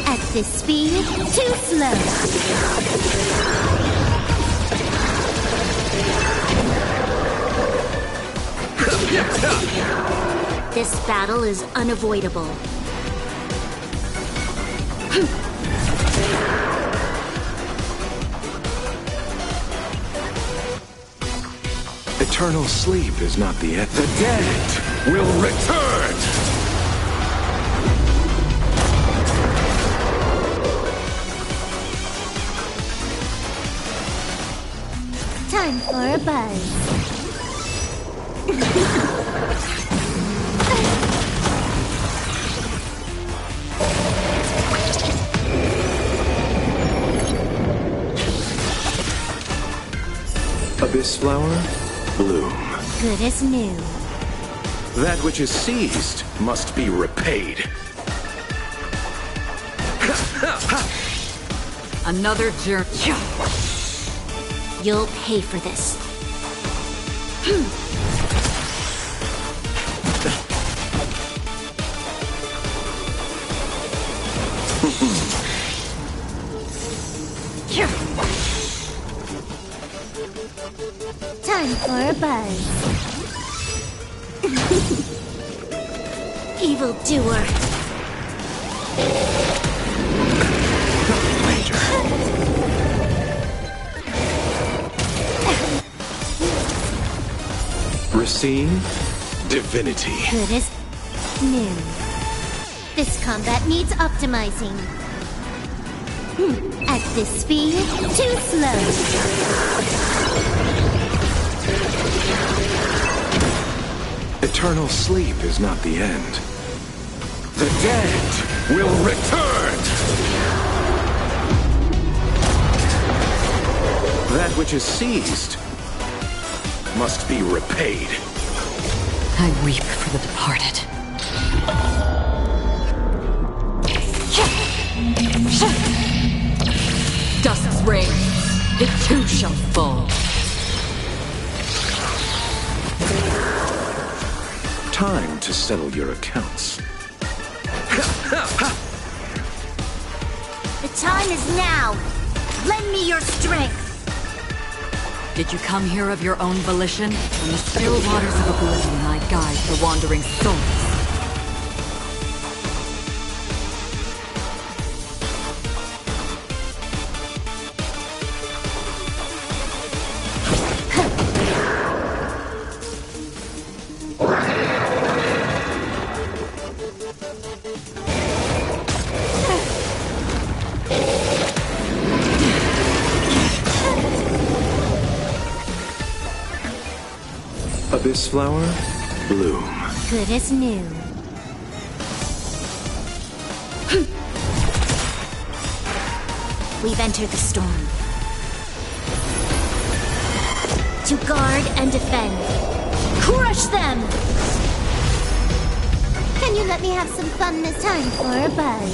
At this speed, too slow. This battle is unavoidable. Eternal sleep is not the end. The dead will return! Time for a buzz. Abyss flower, bloom. Good as new. That which is seized must be repaid. Another jerk. You'll pay for this. Time for a buzz. Evildoer. Receive divinity. Good as new. This combat needs optimizing. At this speed, too slow. Eternal sleep is not the end. The dead will return! That which is seized must be repaid. I weep for the departed. Dusk's reign, it too shall fall. Time to settle your accounts. The time is now. Lend me your strength. Did you come here of your own volition? From the still waters of oblivion I guide the wandering souls. Abyss flower, bloom. Good as new. We've entered the storm. To guard and defend. Crush them! Can you let me have some fun this time for a buzz?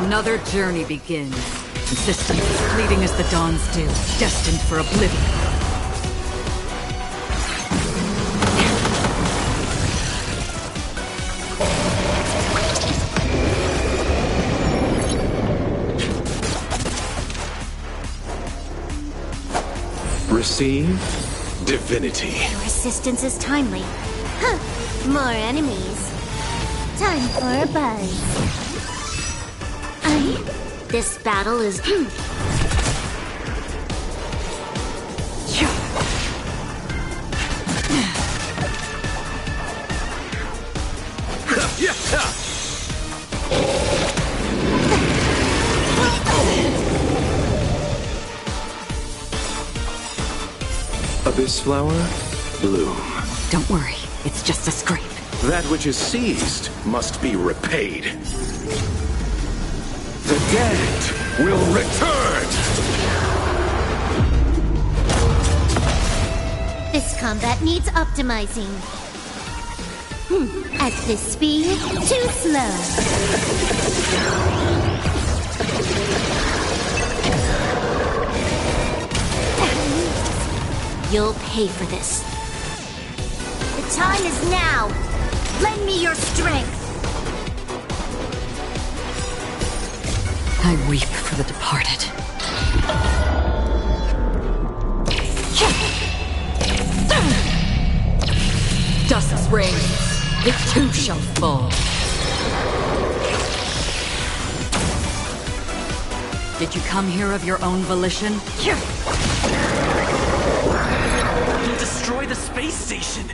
Another journey begins. Consistent, fleeting as the dawns do, destined for oblivion. Receive divinity. Your assistance is timely. Huh, more enemies. Time for a buzz. This battle is... Abyss flower, bloom. Don't worry, it's just a scrape. That which is seized must be repaid. The dead will return! This combat needs optimizing. At this speed, too slow. You'll pay for this. The time is now. Lend me your strength. I weep for the departed. Dusk's reign, it too shall fall. Did you come here of your own volition? Destroy the space station!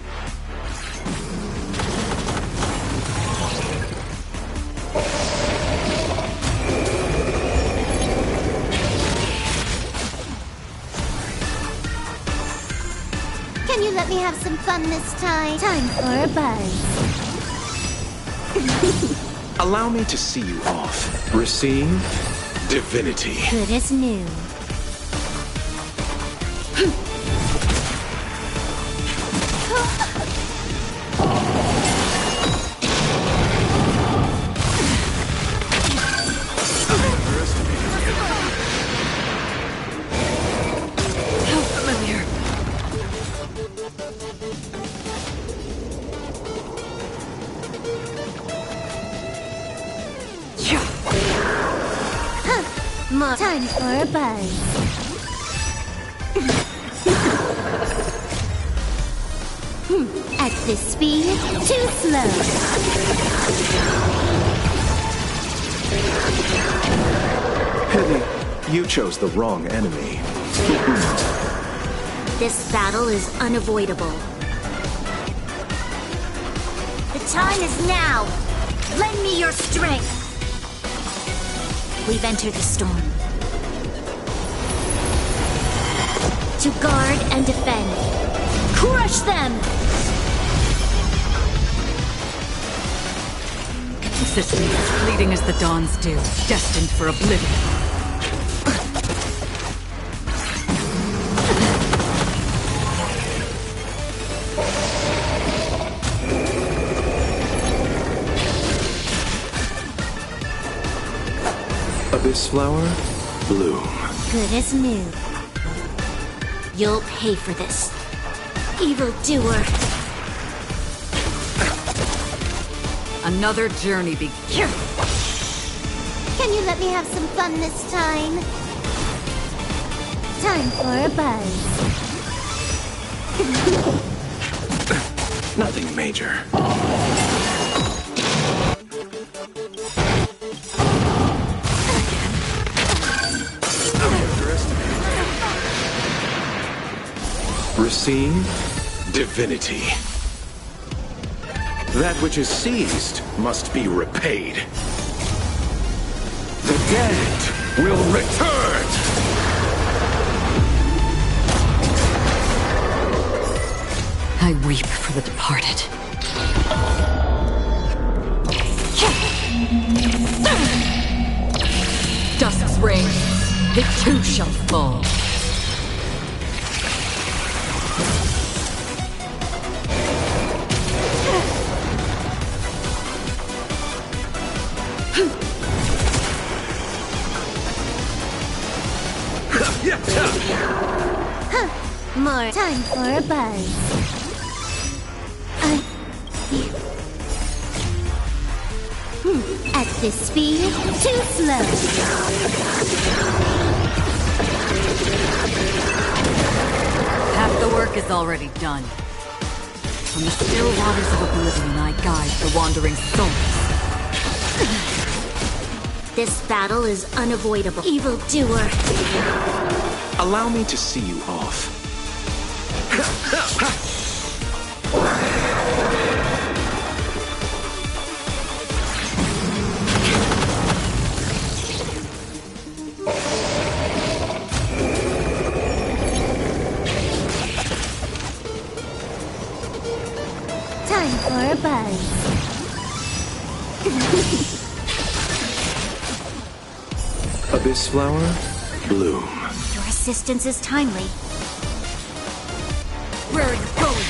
Can you let me have some fun this time? Time for a buzz. Allow me to see you off. Receive divinity. Good as new. More time for a buzz. At this speed, too slow. Pity, you chose the wrong enemy. This battle is unavoidable. The time is now. Lend me your strength. We've entered the storm. To guard and defend. Crush them! Existence as fleeting as the dawn's dew, destined for oblivion. Abyss flower, bloom. Good as new. You'll pay for this. Evildoer. Another journey begins. Can you let me have some fun this time? Time for a buzz. Nothing major. Receive divinity. That which is seized must be repaid. The dead will return! I weep for the departed. Dusk's reign, it too shall fall. More time for a buzz. At this speed, too slow. Half the work is already done. From the still waters of oblivion, I guide the wandering souls. This battle is unavoidable. Evildoer. Allow me to see you off. Abyss flower, bloom. Your assistance is timely. Where are you going?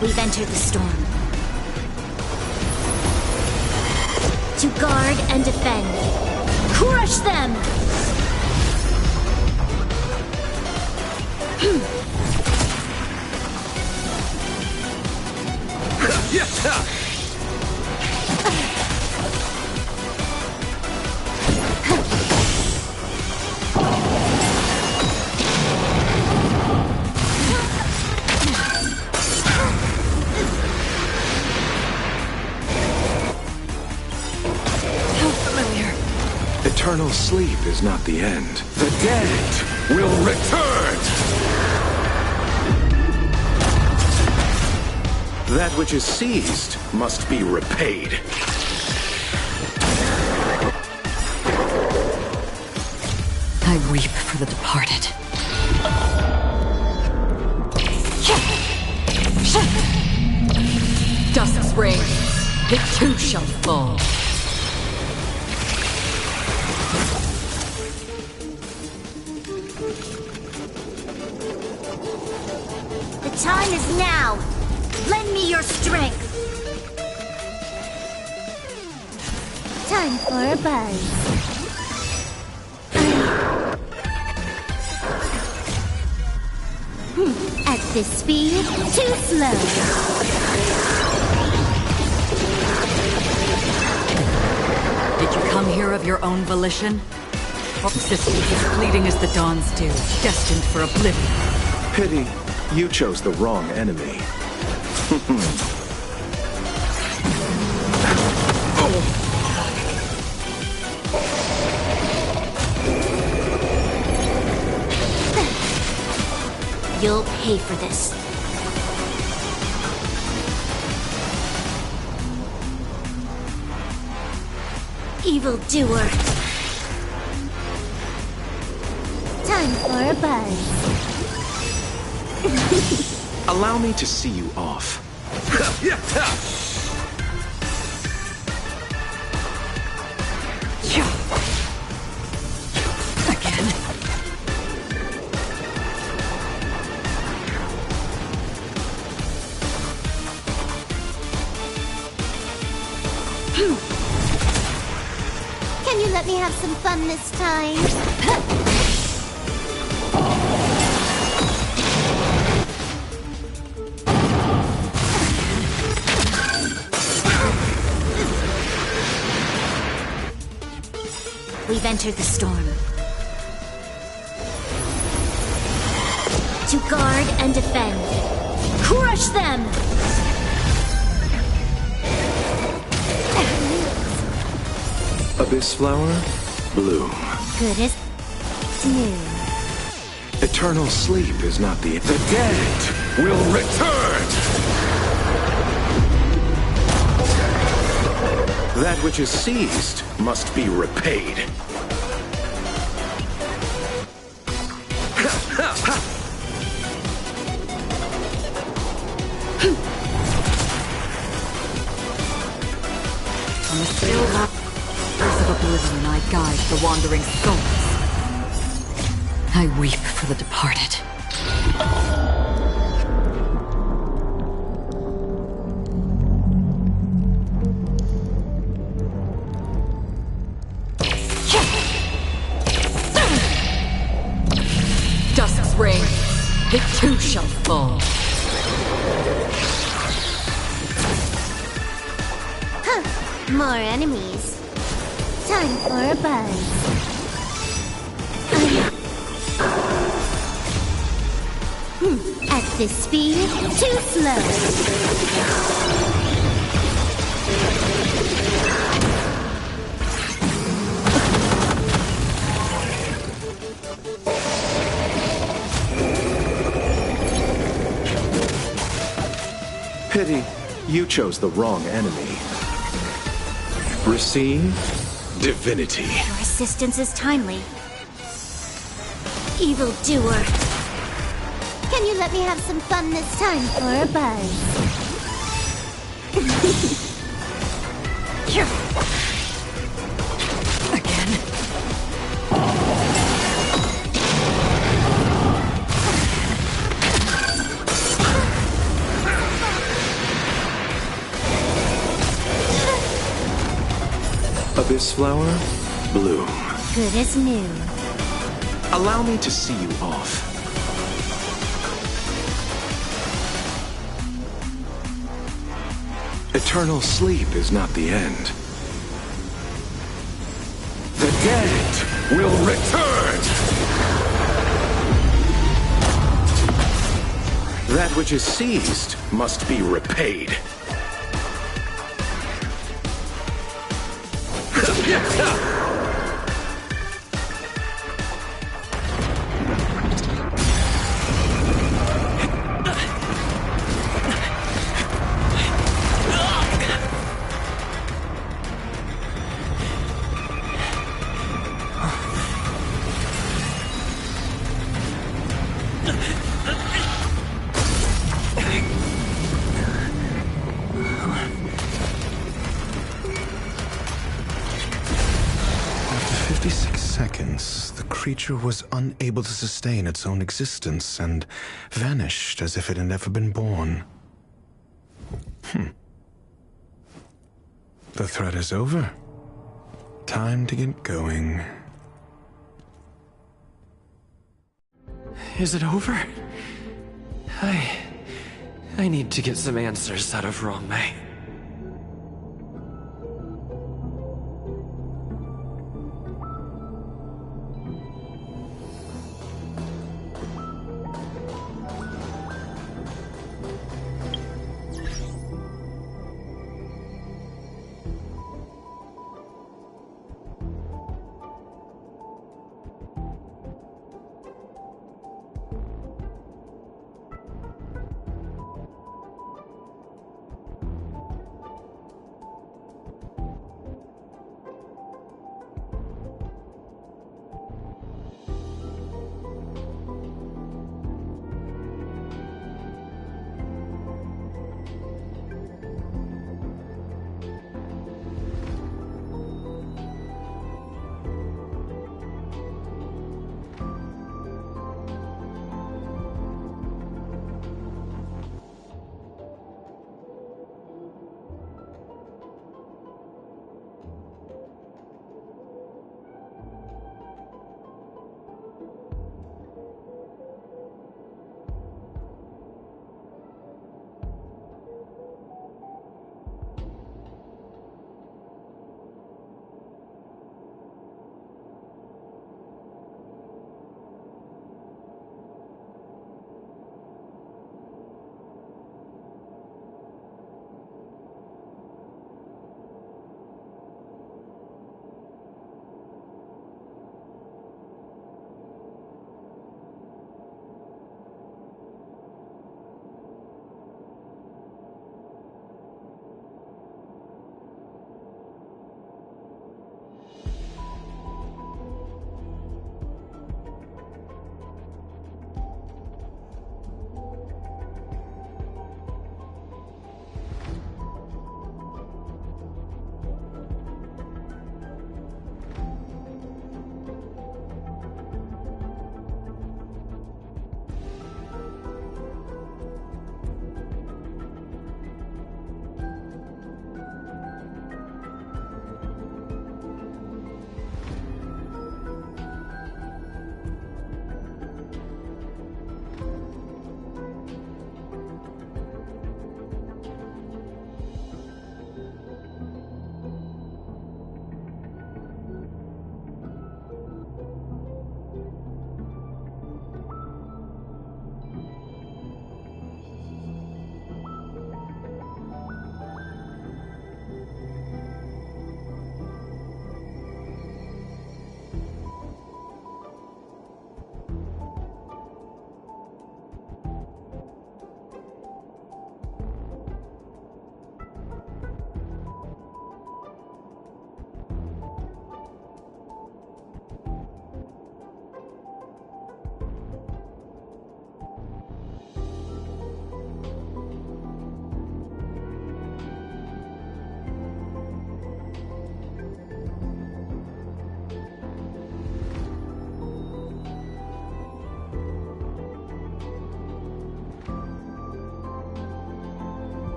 We've entered the storm. To guard and defend. Crush them! Eternal sleep is not the end. The dead will return! That which is seized must be repaid. I weep for the departed. Dusk's reign, it too shall fall. The time is now! Lend me your strength! Time for a buzz. At this speed, too slow. Did you come here of your own volition? Or persistent as fleeting as the dawns do, destined for oblivion? Pity, you chose the wrong enemy. You'll pay for this. Evildoer. Time for a buzz. Allow me to see you off. Again. Can you let me have some fun this time? We've entered the storm. To guard and defend. Crush them! Abyss flower, bloom. Good as new. Eternal sleep is not the... The dead will return! That which is seized must be repaid. On the still waters of oblivion I guide the wandering souls. I weep for the departed. Dusk's reign, it too shall fall. More enemies. Time for a buzz. At this speed, too slow. Pity, you chose the wrong enemy. Receive divinity. Your assistance is timely. Evildoer. Can you let me have some fun this time for a buzz? Abyss flower, bloom. Good as new. Allow me to see you off. Eternal sleep is not the end. The dead will return! That which is seized must be repaid. The creature was unable to sustain its own existence and vanished as if it had never been born. The threat is over. Time to get going. Is it over? I need to get some answers out of Rong Mei.